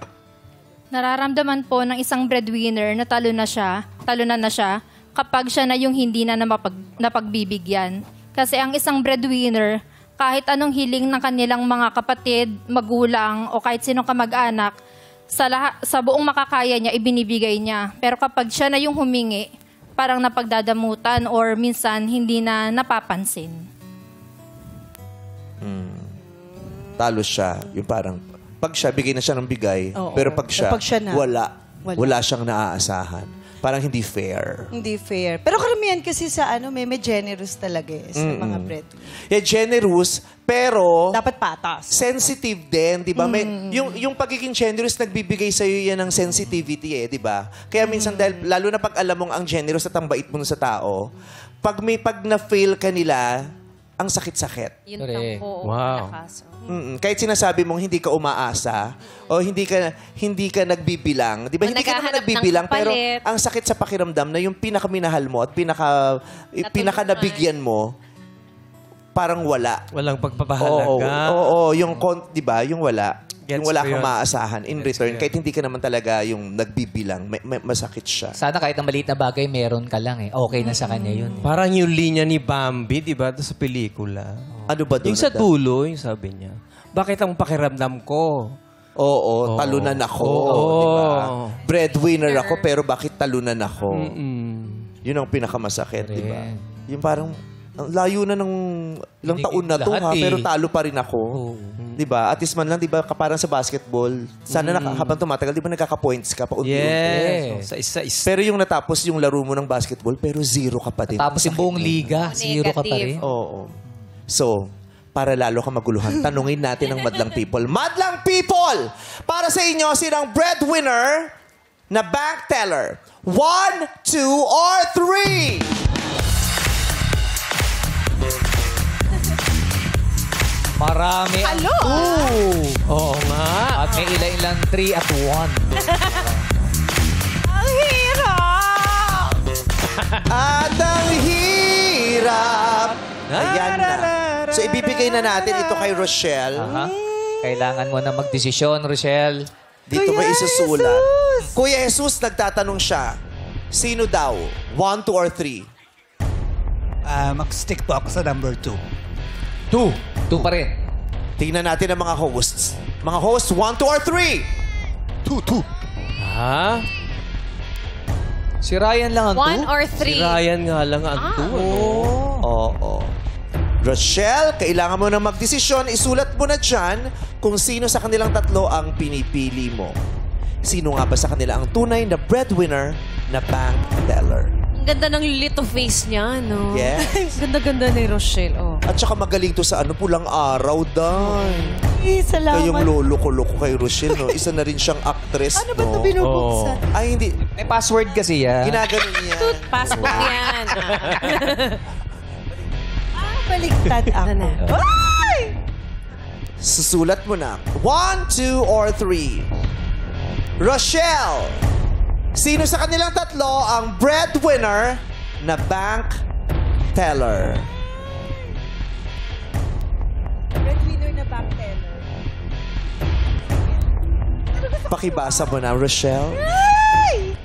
Nararamdaman po ng isang breadwinner na talunan na siya kapag siya na yung hindi na napagbibigyan. Kasi ang isang breadwinner, kahit anong hiling ng kanilang mga kapatid, magulang, o kahit sinong kamag-anak, sa buong makakaya niya, ibinibigay niya. Pero kapag siya na yung humingi, parang napagdadamutan or minsan hindi na napapansin. Talo siya. Yung parang, pag siya, bigay na siya ng bigay. Oo. Pero pag siya na, wala siyang naaasahan. Parang hindi fair. Hindi fair. Pero karamihan kasi sa may generous talaga sa mga breadwinner. Yeah, generous, pero... Dapat patas. Sensitive din, di ba? Yung pagiging generous, nagbibigay sa'yo yan ng sensitivity di ba? Kaya minsan, dahil, lalo na pag alam mong ang generous at ang bait mo sa tao, pag na-fail ka nila, ang sakit-sakit. Yun lang po. Wow. Kahit sinasabi mong hindi ka umaasa o hindi ka nagbibilang, 'di ba? Hindi ka naman nagbibilang pero ang sakit sa pakiramdam na yung pinakaminahal mo at pinaka nabigyan mo parang wala. Walang pagpapahalaga. Oo, yung 'di ba? Yung wala. Gets Yung wala ko kang yun. maaasahan in return kahit hindi ka naman talaga yung nagbibilang, masakit siya. Sana kahit ang maliit na bagay, meron ka lang Okay na sa kanya yun. Parang yung linya ni Bambi, di ba? Doon sa pelikula. Ano ba doon? Yung sa dulo, yung sabi niya, bakit ang pakiramdam ko? Oo, talunan ako. Diba? Breadwinner ako, pero bakit talunan ako? Yun ang pinakamasakit, di ba? Yung parang, ang layo na ng ilang taon na to, ha? Pero talo pa rin ako. Di ba? At least man lang, di ba, parang sa basketball, sana habang tumatagal, di ba nagkaka-points ka pa unti-unti? Yes. Pero yung natapos yung laro mo ng basketball, pero zero ka pa din. Tapos yung buong liga, zero ka pa rin. Oo. So, para lalo ka maguluhan, tanungin natin ang madlang people. Madlang people! Para sa inyo, sinang breadwinner na bank teller? 1, 2, or 3? Marami. Hello! Oo nga. At may ilan-ilang 3 at 1. Ang hirap! At ang hirap! Ayan na. So, ibibigay na natin ito kay Rochelle. Kailangan mo na magdesisyon, Rochelle. Dito may isusulat. Kuya Jesus, nagtatanong siya. Sino daw? 1, 2, or 3? Mag-stick po ako sa number 2. 2 pa rin. Tingnan natin ang mga hosts. Mga hosts, 1, 2, or 3? 2. Ha? Si Ryan lang ang 1 or 3? Si Ryan nga lang ang 2. Oo. Rochelle, kailangan mo na magdesisyon. Isulat mo na dyan kung sino sa kanilang tatlo ang pinipili mo. Sino nga ba sa kanila ang tunay na breadwinner na bank teller? Ang ganda ng little face niya, no? Yes. Ganda-ganda ni Rochelle, oh. At saka magaling to sa pulang araw, Dan. Salamat. Kayong lolo-ko-loko kay Rochelle, no? Isa na rin siyang actress, Ano ba ito binubuksan? Ay, hindi. May password kasi yan. Ginaganon niya. Passbook yan. Baligtad ako. Ay! Susulat mo na. 1, 2, or 3? Rochelle, sino sa kanilang tatlo ang breadwinner na bank teller? Breadwinner na bank teller. Pakibasa mo na, Rochelle. Ay!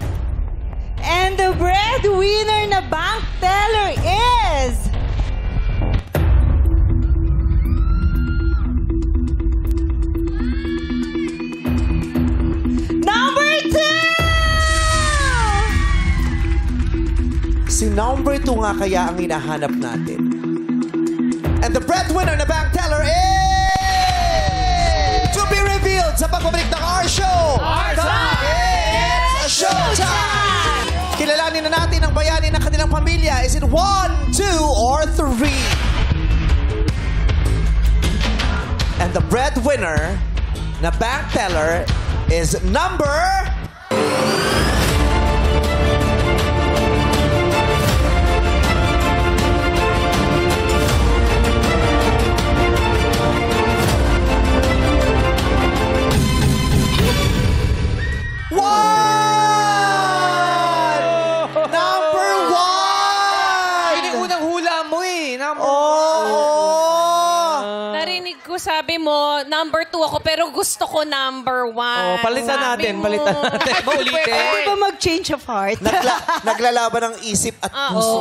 And the breadwinner na bank teller is... Number 2! Si number 2 nga kaya ang hinahanap natin. And the breadwinner na bank teller is... To be revealed sa pagbabalik ng our show! Our time! It's a showtime! Kilalanin na natin ang bayani ng kanilang pamilya. Is it 1, 2, or 3? And the breadwinner na bank teller is number... Sabi mo, number 2 ako, pero gusto ko number 1. Palitan natin. Pwede ba mag-change of heart? Naglalaban ng isip at puso.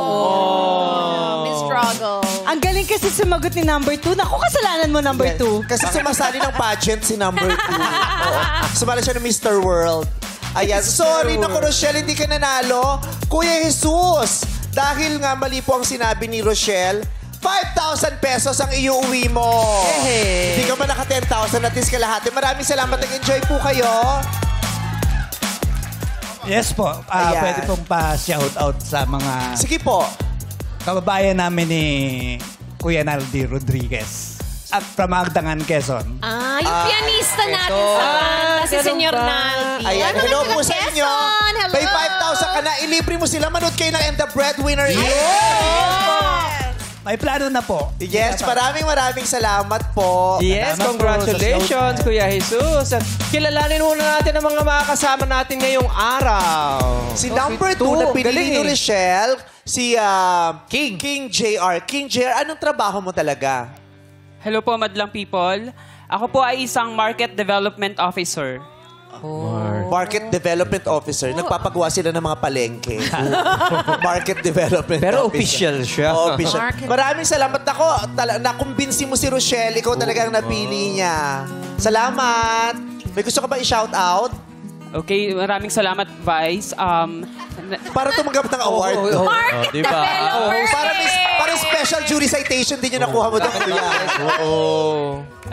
May struggle. Ang galing kasi sumagot ni number 2. Naku, kasalanan mo number 2. Kasi sumasali ng pageant si number 2. Sumali siya ng Mr. World. Ayan. Sorry na Rochelle, hindi ka nanalo. Kuya Jesus, dahil nga mali po ang sinabi ni Rochelle, 5,000 pesos ang iuwi mo. Hindi ka man naka 10,000 at least kalahati. Maraming salamat. Nag-enjoy po kayo. Yes po. Pwede pong pa-shoutout sa mga... Sige po. Kababayan namin ni Kuya Naldi Rodriguez. At from Agdangan, Quezon. Yung pianista natin sa banda, si Senyor Naldi. Ayan, hello po sa inyo. Hello. May 5,000 ka na. Ilibre mo sila. Manood kayo ng And the Breadwinner. May plano na po. Yes, maraming salamat po. Yes, congratulations, Kuya Jesus. At kilalanin muna natin ang mga makakasama natin ngayong araw. Si number 2 na pinili ni Rochelle, si King JR. King JR, anong trabaho mo talaga? Hello po, madlang people. Ako po ay isang market development officer. Market Development Officer. Nagpapagawa sila ng mga palengke. Market Development Pero Officer. official siya. Oo, official. Maraming salamat ako. Nakumbinsi mo si Rochelle. Ikaw talagang napili niya. Salamat. May gusto ka ba i-shout out? Okay, maraming salamat, Vice. Para tumanggap ng award. Market developer. Para special jury citation din yung nakuha mo doon.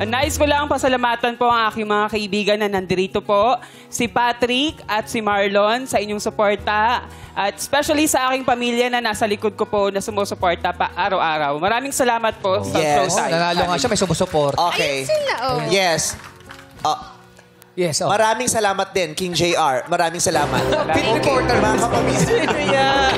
Nais ko lang pasalamatan po ang aking mga kaibigan na nandirito po. Si Patrick at si Marlon sa inyong suporta. At especially sa aking pamilya na nasa likod ko po na sumusuporta pa araw-araw. Maraming salamat po sa Showtime. Nanalo nga siya, may sumusuport. Okay. Ayun sila, oh. Yes. Yes, oh. Maraming salamat din, King JR. Maraming salamat. Field reporter. Mga kapamilya. Sino yan?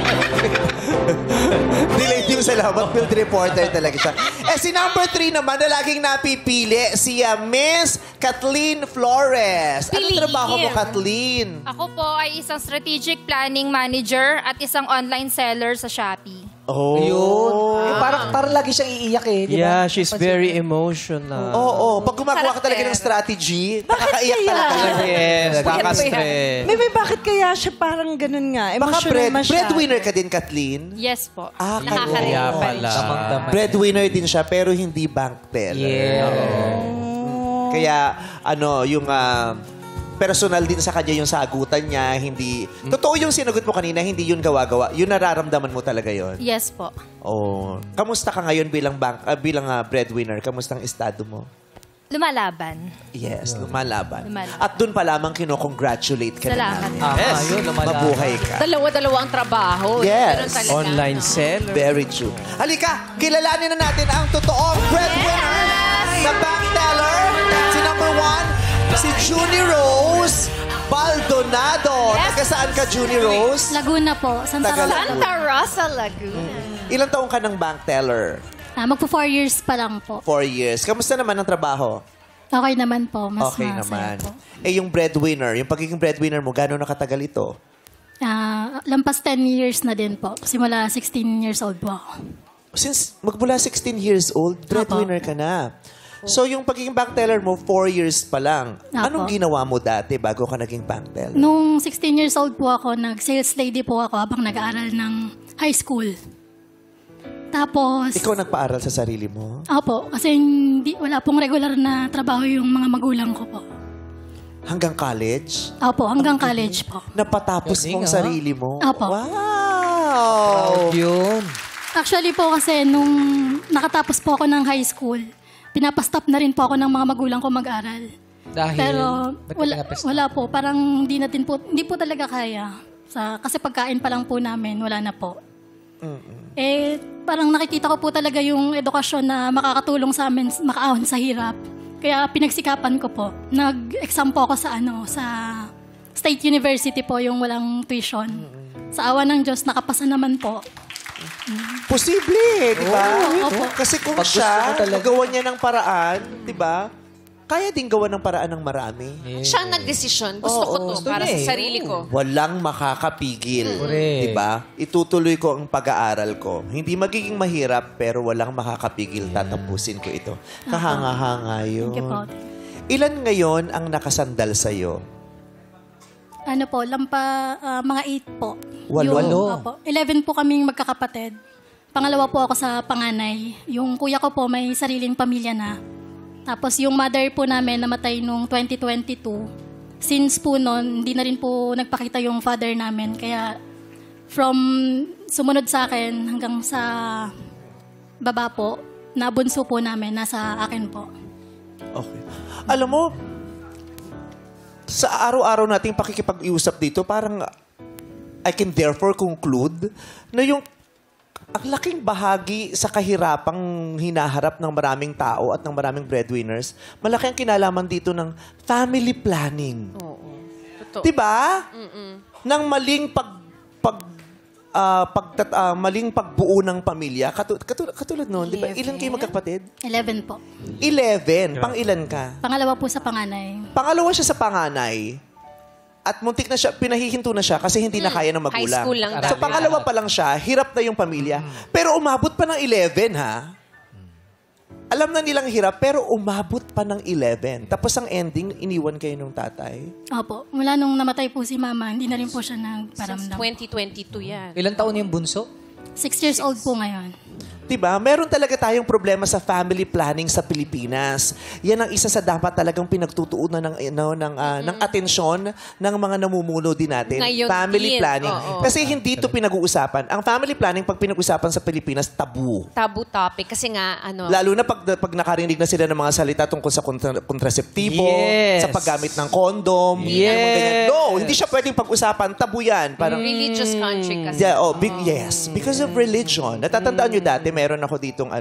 Delayed yung salamat. Field reporter talaga siya. Si number 3 naman na laging napipili, si Miss Kathleen Flores. Anong trabaho mo, Kathleen? Ako po ay isang strategic planning manager at isang online seller sa Shopee. Oh. Yun. Parang lagi siyang iiyak eh. Di ba? Yeah, she's very emotional. Oo. Pag gumagawa ka talaga ng strategy, nakakaiyak talaga. Yes, nakaka-stress. Bakit kaya siya parang ganun nga? Baka Emotional masyado. breadwinner ka din, Kathleen? Yes po. Kaya pala. Breadwinner din siya, pero hindi bank teller. Yeah. Kaya, yung personal din sa kanya yung sagutan niya, hindi... Totoo yung sinagot mo kanina, hindi yun gawa-gawa. Yun nararamdaman mo talaga yun. Yes po. Oh. Kamusta ka ngayon bilang breadwinner? Kamusta ang estado mo? Lumalaban. Yes, lumalaban. At dun pa lamang kino-congratulate ka Salamat. na namin. Yes. Yun, lumalaban. Mabuhay ka. Dalawa-dalawa ang trabaho. Yes. Ganun talaga. Online seller. Very true. Halika, kilalanin na natin ang totoong breadwinner sa bank teller. Si number 1, si Junie Rose Baldonado. Taga saan ka, Junie Rose? Laguna po. Santa Rosa, Laguna. Ilang taong ka ng bank teller? Magpo 4 years pa lang po. 4 years. Kamusta naman ang trabaho? Okay naman po. Mas Okay masaya naman. po. Yung breadwinner, yung pagiging breadwinner mo, gano'n nakatagal ito? Lampas 10 years na din po. Simula 16 years old po ako. Since magmula 16 years old, breadwinner ka na. So, yung pagiging bank teller mo, 4 years pa lang. Anong ginawa mo dati bago ka naging bank teller? Nung 16 years old po ako, nag-sales lady po ako habang nag-aaral ng high school. Tapos... Ikaw nagpaaral sa sarili mo? Opo, kasi wala pong regular na trabaho yung mga magulang ko po. Hanggang college? Opo, hanggang college po. Napatapos mong sarili mo? Opo. Wow! Yun. Actually po kasi nung nakatapos po ako ng high school, pinapastop na rin po ako ng mga magulang ko mag-aral. Dahil? Pero wala po, parang hindi po talaga kaya. Kasi pagkain pa lang po namin, wala na po. Parang nakikita ko po talaga yung edukasyon na makakatulong sa amin makaahon sa hirap. Kaya pinagsikapan ko po. Nag-exam po ako sa State University po, yung walang tuition. Sa awa ng Diyos, nakapasa naman po. Posible, di ba? Opo. Kasi kung siya, nagawa niya ng paraan, di ba? Kaya din gawa ng paraan ng marami. Siya ang nagdesisyon. Gusto ko to para sa sarili ko. Walang makakapigil. Correct. Di ba? Itutuloy ko ang pag-aaral ko. Hindi magiging mahirap, pero walang makakapigil. Tatapusin ko ito. Kahanga-hanga yun. Thank you po. Ilan ngayon ang nakasandal sa'yo? Mga 8 po. 8? Opo. 11 po kaming magkakapatid. Pangalawa po ako sa panganay. Yung kuya ko po may sariling pamilya na. Tapos yung mother po namin namatay nung 2022. Since po noon, hindi na rin po nagpakita yung father namin. Kaya from sumunod sa akin hanggang sa baba po, na bunso po namin, nasa akin po. Okay. Alam mo, sa araw-araw nating pakikipag-iusap dito, parang I can therefore conclude na yung ang laking bahagi sa kahirapang hinaharap ng maraming tao at ng maraming breadwinners, malaki ang kinalaman dito ng family planning. Oo. Totoo. Diba? Nang maling maling pagbuo ng pamilya. Katulad noon, diba? Ilan kayo magkakapatid? 11 po. 11. Pang ilan ka? Pangalawa po sa panganay. Pangalawa siya sa panganay. At muntik na siya, pinahihinto na siya kasi hindi na kaya ng magulang. High school lang So dati. pangalawa pa lang siya, hirap na yung pamilya. Pero umabot pa ng 11, ha? alam na nilang hirap, pero umabot pa ng 11. Tapos ang ending, iniwan kayo nung tatay. Opo. Mula nung namatay po si mama, hindi na rin po siya nagparamdam. 2022 yan. Ilang taon yung bunso? 6 years old po ngayon. Diba? Meron talaga tayong problema sa family planning sa Pilipinas. Yan ang isa sa dapat talagang pinagtutuunan ng atensyon ng mga namumuno din natin. Ngayon Family din. planning. Oo. Kasi hindi ito pinag-uusapan. Ang family planning, pag pinag-usapan sa Pilipinas, tabu. Tabu topic. Kasi nga, Lalo na pag nakarinig na sila ng mga salita tungkol sa kontraseptibo, Yes. sa paggamit ng condom. Yes. Ano mga ganyan. No, hindi siya pwedeng pag-usapan. Tabu yan. Parang, religious country kasi. yeah, yes, because of religion. Natatandaan nyo dati, meron ako ditong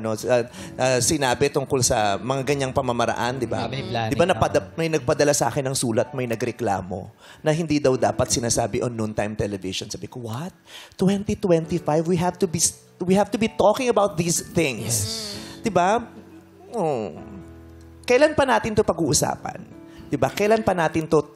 sinabi tungkol sa mga ganyang pamamaraan, di ba? Di ba may nagpadala sa akin ng sulat, may nagreklamo na hindi daw dapat sinasabi on noontime television. Sabi ko, what? 2025, we have to be talking about these things. Di ba? Kailan pa natin to pag-uusapan? Di ba? Kailan pa natin to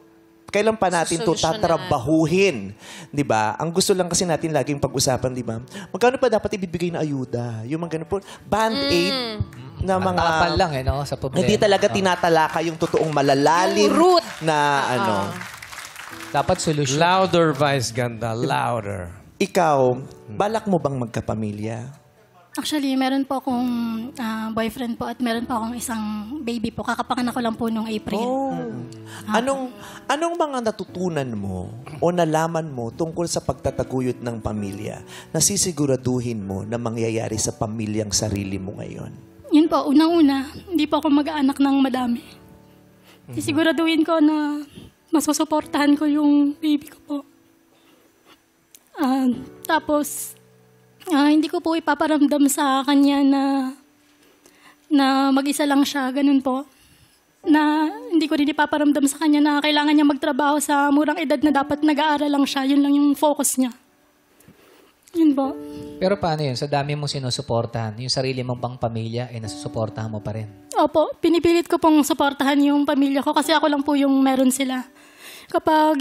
tatrabahuhin? Di ba? Ang gusto lang kasi natin laging pag-usapan, di ba? Magkano pa dapat ibibigay na ayuda? Yung mga ganun po. Band-aid na mga... Tapal lang sa problema. Hindi talaga tinatalaka yung totoong malalalim Yung root. na Dapat solution. Louder, Vice Ganda. Louder. Ikaw, balak mo bang magkapamilya? Actually, meron po akong boyfriend po at meron po akong isang baby po. Kakapanganak ko lang po nung April. Anong mga natutunan mo o nalaman mo tungkol sa pagtataguyod ng pamilya na sisiguraduhin mo na mangyayari sa pamilyang sarili mo ngayon? Yun po, unang-una, hindi po ako mag-aanak ng madami. Sisiguraduhin ko na masusuportahan ko yung baby ko po. Tapos, hindi ko po ipaparamdam sa kanya na mag-isa lang siya, ganun po. Na hindi ko rin ipaparamdam sa kanya na kailangan niya magtrabaho sa murang edad na dapat nag-aaral lang siya. Yun lang yung focus niya. Yun po. Pero paano yun? Sa dami mong sinusuportahan, yung sarili mong pang pamilya, nasusuportahan mo pa rin? Opo, pinipilit ko pong suportahan yung pamilya ko kasi ako lang po yung meron sila. Kapag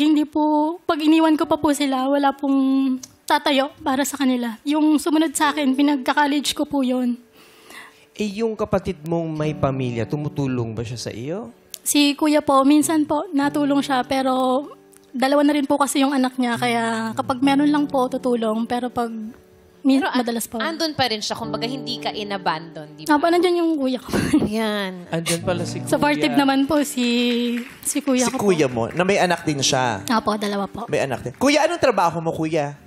pag iniwan ko pa po sila, wala pong tatayo para sa kanila. Yung sumunod sa akin, pinagka-college ko po yun. Yung kapatid mong may pamilya, tumutulong ba siya sa iyo? Si kuya po, minsan po, natulong siya, pero dalawa na rin po kasi yung anak niya, kaya kapag meron lang po, tutulong. Pero pag madalas po. Andun pa rin siya, kumbaga hindi ka in-abandon, di ba? Nandiyan yung kuya ko. Yan. Andyan pala si kuya. Supportive naman po si kuya ko. Si kuya mo, na may anak din siya. Opo, dalawa po. May anak din. Kuya, anong trabaho mo, kuya?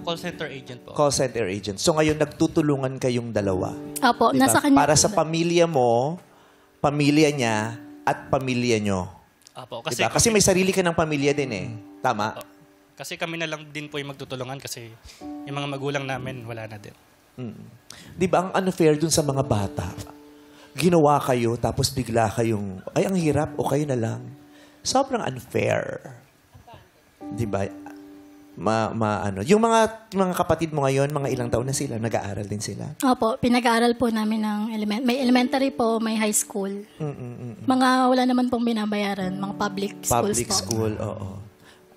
Call center agent po. Call center agent. So ngayon, nagtutulungan kayong dalawa. Opo, Diba? nasa kanya. Para sa pamilya mo, pamilya niya, at pamilya nyo. Apo, Diba? Kasi may sarili ka ng pamilya din eh. Tama? Kasi kami na lang din po yung magtutulungan kasi yung mga magulang namin wala na din. Di ba ang unfair dun sa mga bata? Ginawa kayo, tapos bigla kayong, ay, ang hirap, o kayo na lang. Sobrang unfair. Di ba? Yung mga kapatid mo ngayon, mga ilang taon na sila, nag-aaral din sila? Opo, pinag-aaral po namin ng may elementary po, may high school. Mga wala naman pong binabayaran, mga public schools Public po. school, oo.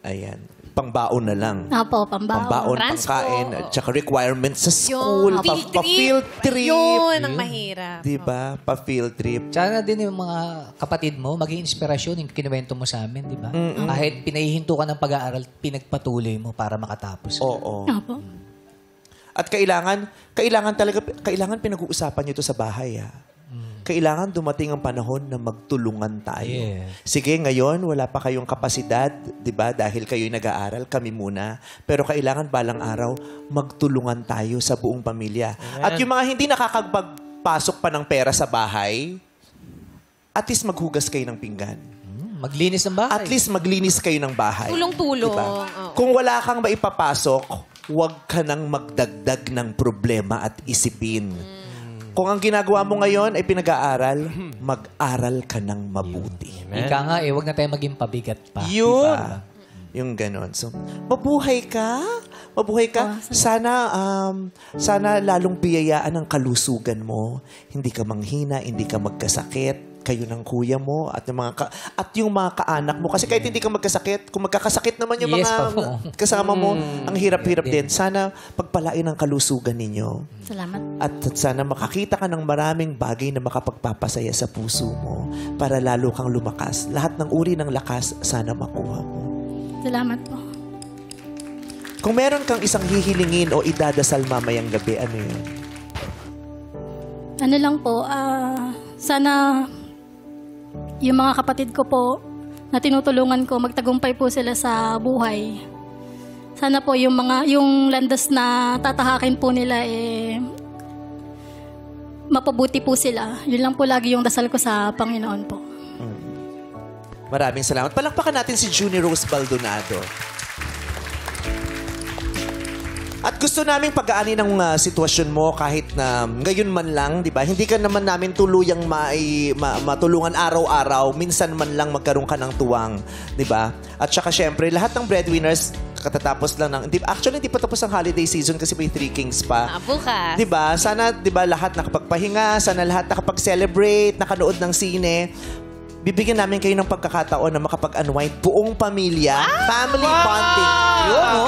Ayan. Pangbaon na lang. Opo, pambaon. Pangbaon, Transpo, pangkain, at saka requirements sa school, field pa-field trip. Yun, ang mahirap. Diba? Pa-field trip. Tsaka na din yung mga kapatid mo, maging inspirasyon yung kinuwento mo sa amin, di ba? Kahit pinahihinto ka ng pag-aaral, pinagpatuloy mo para makatapos. Oo. Opo. At kailangan pinag-uusapan nyo ito sa bahay. Kailangan dumating ang panahon na magtulungan tayo. Yeah. Sige, ngayon, wala pa kayong kapasidad, di ba? Dahil kayo'y nag-aaral, kami muna. Pero kailangan balang araw, magtulungan tayo sa buong pamilya. Ayan. At yung mga hindi nakakapagpasok pa ng pera sa bahay, at least maghugas kayo ng pinggan. Maglinis ng bahay. At least maglinis kayo ng bahay. Tulong-tulong. Diba? Kung wala kang maipapasok, huwag ka nang magdagdag ng problema at isipin. Kung ang ginagawa mo ngayon ay pinag-aaral, mag-aral ka ng mabuti. Ika nga huwag na tayo maging pabigat pa. Yun. Diba? Yung ganon. So, mabuhay ka. Mabuhay ka. Sana lalong biyayaan ang kalusugan mo. Hindi ka manghina, hindi ka magkasakit. kayo ng kuya mo at yung mga kaanak mo. Kasi kahit hindi ka magkasakit, kung magkakasakit naman yung Yes, mga opo. kasama mo, ang hirap-hirap din. Sana pagpalain ang kalusugan ninyo. Salamat. At sana makakita ka ng maraming bagay na makapagpapasaya sa puso mo para lalo kang lumakas. Lahat ng uri ng lakas, sana makuha mo. Salamat po. Kung meron kang isang hihilingin o idadasal mamayang gabi, ano yun? Ano lang po, sana yung mga kapatid ko po na tinutulungan ko, magtagumpay po sila sa buhay. Sana po yung landas na tatahakin po nila mapabuti po sila. Yun lang po lagi yung dasal ko sa Panginoon po. Maraming salamat. Palakpakan natin si Junie Rose Baldonado. At gusto naming pag-aani ng sitwasyon mo kahit na ngayon man lang, di ba? Hindi ka naman namin tuluyang matulungan araw-araw. Minsan man lang magkaroon ka ng tuwang, di ba? At saka syempre, lahat ng breadwinners, katatapos lang ng... Actually, hindi pa tapos ang holiday season kasi may Three Kings pa. Bukas. Di ba? Sana, di ba, lahat nakapagpahinga, sana lahat nakapag-celebrate, nakanood ng sine. Bibigyan namin kayo ng pagkakataon na makapag-unwind buong pamilya. Family bonding. Yun, no?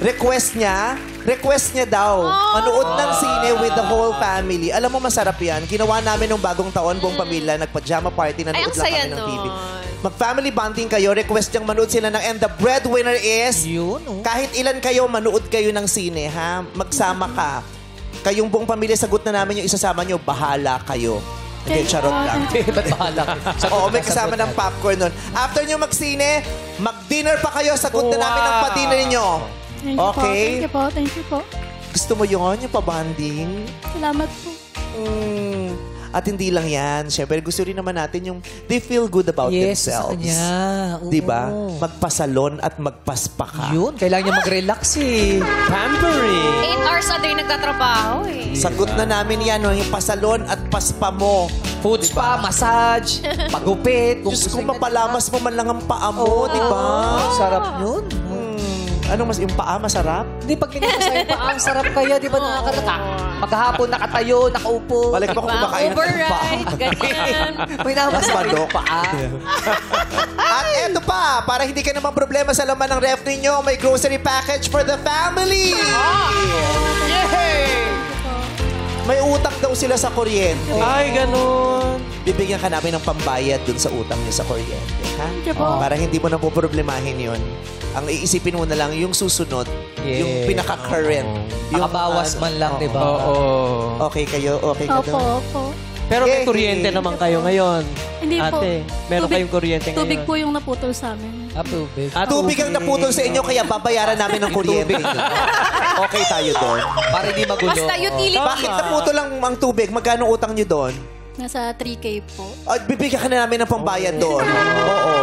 Request niya daw. Manood ng sine with the whole family. Alam mo, masarap yan. Ginawa namin nung bagong taon, buong pamilya, nagpajama party, nanood lang kami ng TV. Mag-family bonding kayo, request niyang manood sila ng, and the breadwinner is, kahit ilan kayo, manood kayo ng sine, ha? Magsama ka. Kayong buong pamilya, sagot na namin yung isasama niyo, bahala kayo. Hindi, charot lang. Ba't bahala? Oo, may kasama ng popcorn nun. After nyo magsine, mag-dinner pa kayo. Sagot na namin ang pa-dinner nyo. Okay? Thank you po. Thank you po. Gusto mo yun, yung pa-bonding? Salamat po. At hindi lang yan. Siyempre, gusto rin naman natin yung they feel good about themselves. Yes, sa kanya. Diba? Magpasalon at magpaspa ka. Yun, kailangan niya mag-relax eh. Pampering. 8 hours a day nagtatrabaho eh. Sagot na namin yan, no? Yung pasalon at paspa mo. Food spa, massage, pagupit. Diyos ko, mapalamas mo man lang ang paa mo, di ba? Sarap yun. Anong mas, yung paa masarap? Hindi, pag kinakasaya yung paa, ang sarap kaya, di ba nakakalata? Maghapon, nakatayo, nakaupo. Balik pa kung kumakain ng paa. Override, ganyan. May namas Badok. paa. At eto pa, para hindi ka naman problema sa laman ng ref ninyo, may grocery package for the family! Yay! May utang daw sila sa kuryente. Ay, ganun. Bibigyan ka namin ng pambayad dun sa utang niyo sa kuryente. Ha? Para hindi mo na poproblemahin yun. Ang iisipin mo na lang yung susunod, yung pinaka-current. Makabawas man lang, di ba? Okay kayo? Okay ka doon? Opo. Pero may kuryente naman kayo ngayon. Hindi po. Ate, meron kayong kuryente ngayon. Tubig po yung naputol sa amin. Tubig. Tubig ang naputol sa inyo, kaya babayaran namin ng kuryente. Okay tayo doon. Para hindi magulo. Basta utility. Bakit naputol lang ang tubig? Magkano utang nyo doon? Nasa 3K po. Bibigyan ka na namin ng pambayad doon. Oo.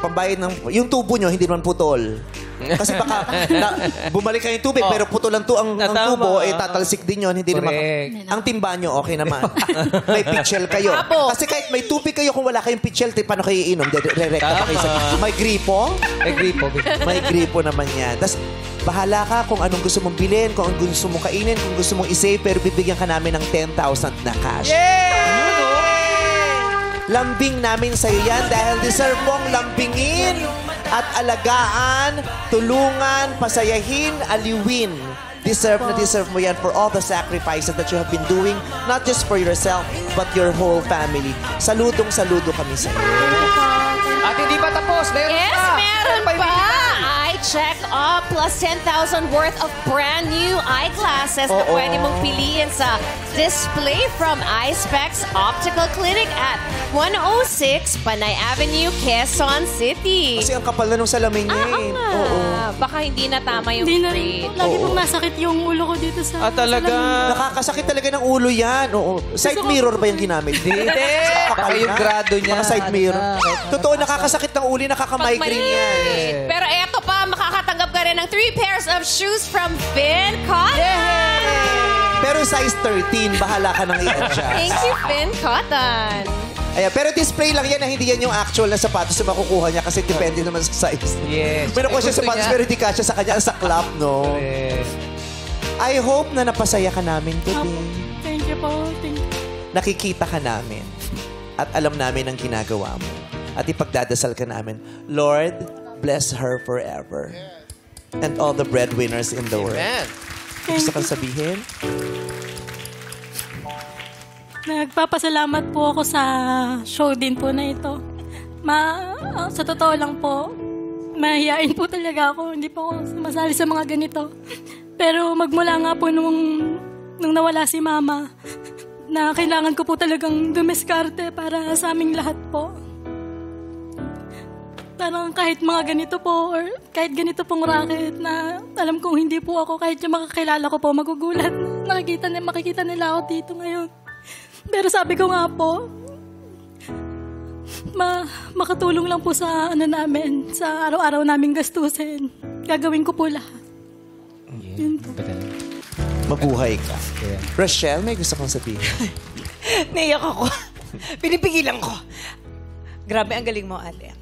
Pambayad ng... Yung tubo nyo, hindi naman putol. Kasi baka bumalik kayo yung tubig, pero putol ang tubo, tatalsik din yun. Hindi naman... Ang timba nyo, okay naman. May pitchel kayo. Kasi kahit may tubig kayo, kung wala kayong pitchel, paano kayo iinom? Re-recta pa kayo sa... May gripo? May gripo. May gripo naman yan. Tapos, bahala ka kung anong gusto mong bilhin, kung anong gusto mong kainin, kung gusto mong isave, pero bibigyan ka namin ng 10,000 na cash. Lambing namin sa'yo yan dahil deserve mong lambingin at alagaan, tulungan, pasayahin, aliwin. Deserve mo yan for all the sacrifices that you have been doing, not just for yourself, but your whole family. Saludong-saludo kami sa'yo. At hindi pa tapos. Meron pa. I check up plus 10,000 worth of brand new eyeglasses na pwede mong piliin sa display from iSpecs Optical Clinic at 106 Panay Avenue, Quezon City. Kasi ang kapal na nung salamin niya eh. Oo. Baka hindi na tama yung Hindi na rin po. Lagi pong masakit yung ulo ko dito sa... talaga. Nakakasakit talaga ng ulo yan. Oo. Side mirror ba yung ginamit? Hindi. Baka yung grado niya. Baka side mirror. Totoo, nakakasakit ng ulo, nakaka-migraine yan. Pero eto pa, makakatanggap ka rin ng 3 pairs of shoes from Finn Cotton. Pero size 13, bahala ka nang i-adjust. Thank you, Finn Cotton. Ayan, pero display lang yan na hindi yan yung actual na sapatos na makukuha niya kasi depende naman sa size. Yes. Meron ko siya sapatos pero hindi kasya sa kanya sa club, no? I hope na napasaya ka namin today. Thank you po. Thank you. Nakikita ka namin. at alam namin ang ginagawa mo. At ipagdadasal ka namin, Lord, bless her forever. And all the breadwinners in the world. Amen. Gusto kang sabihin? Nagpapasalamat po ako sa show din po na ito. Sa totoo lang po, mahihain po talaga ako. Hindi po ako sumasali sa mga ganito. Pero magmula nga po nung nawala si Mama, na kailangan ko po talagang dumiskarte para sa aming lahat po. Parang kahit mga ganito po or kahit ganito pong racket na alam kong hindi po ako, kahit yung makakilala ko po magugulat. Makikita nila ako dito ngayon. Pero sabi ko nga po, makatulong lang po sa namin, sa araw-araw naming gastusin. Gagawin ko po lahat. Yun po. Mabuhay ka. Rochelle, may gusto kong sabihin. Naiyak ako. Pinipigilan ko. Grabe, ang galing mo, ate.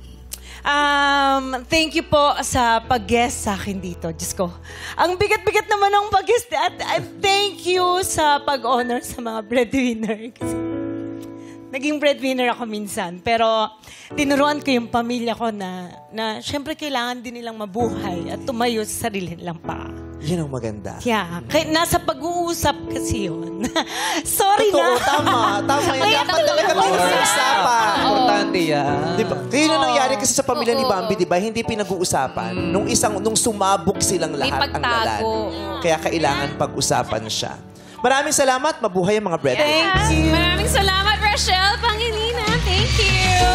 Thank you po sa pag-guest sa akin dito. Diyos ko. Ang bigat-bigat naman ng pag-guest. At thank you sa pag-honor sa mga breadwinner. Kasi naging breadwinner ako minsan. Pero tinuruan ko yung pamilya ko na syempre kailangan din nilang mabuhay at tumayo sa sarili nilang paa. Yan ang maganda. Yeah. Nasa pag-uusap kasi yun. Sorry Totoo, na. Tama yan. Dapat talaga pinag-uusapan. Importante yan. Diba? Kaya na nangyari kasi sa pamilya ni Bambi, di ba? Hindi pinag-uusapan. Nung sumabog silang lahat ang dalan. Kaya kailangan pag-usapan siya. Maraming salamat. Mabuhay ang mga bread. Maraming salamat, Rochelle Pangilinan. Thank you.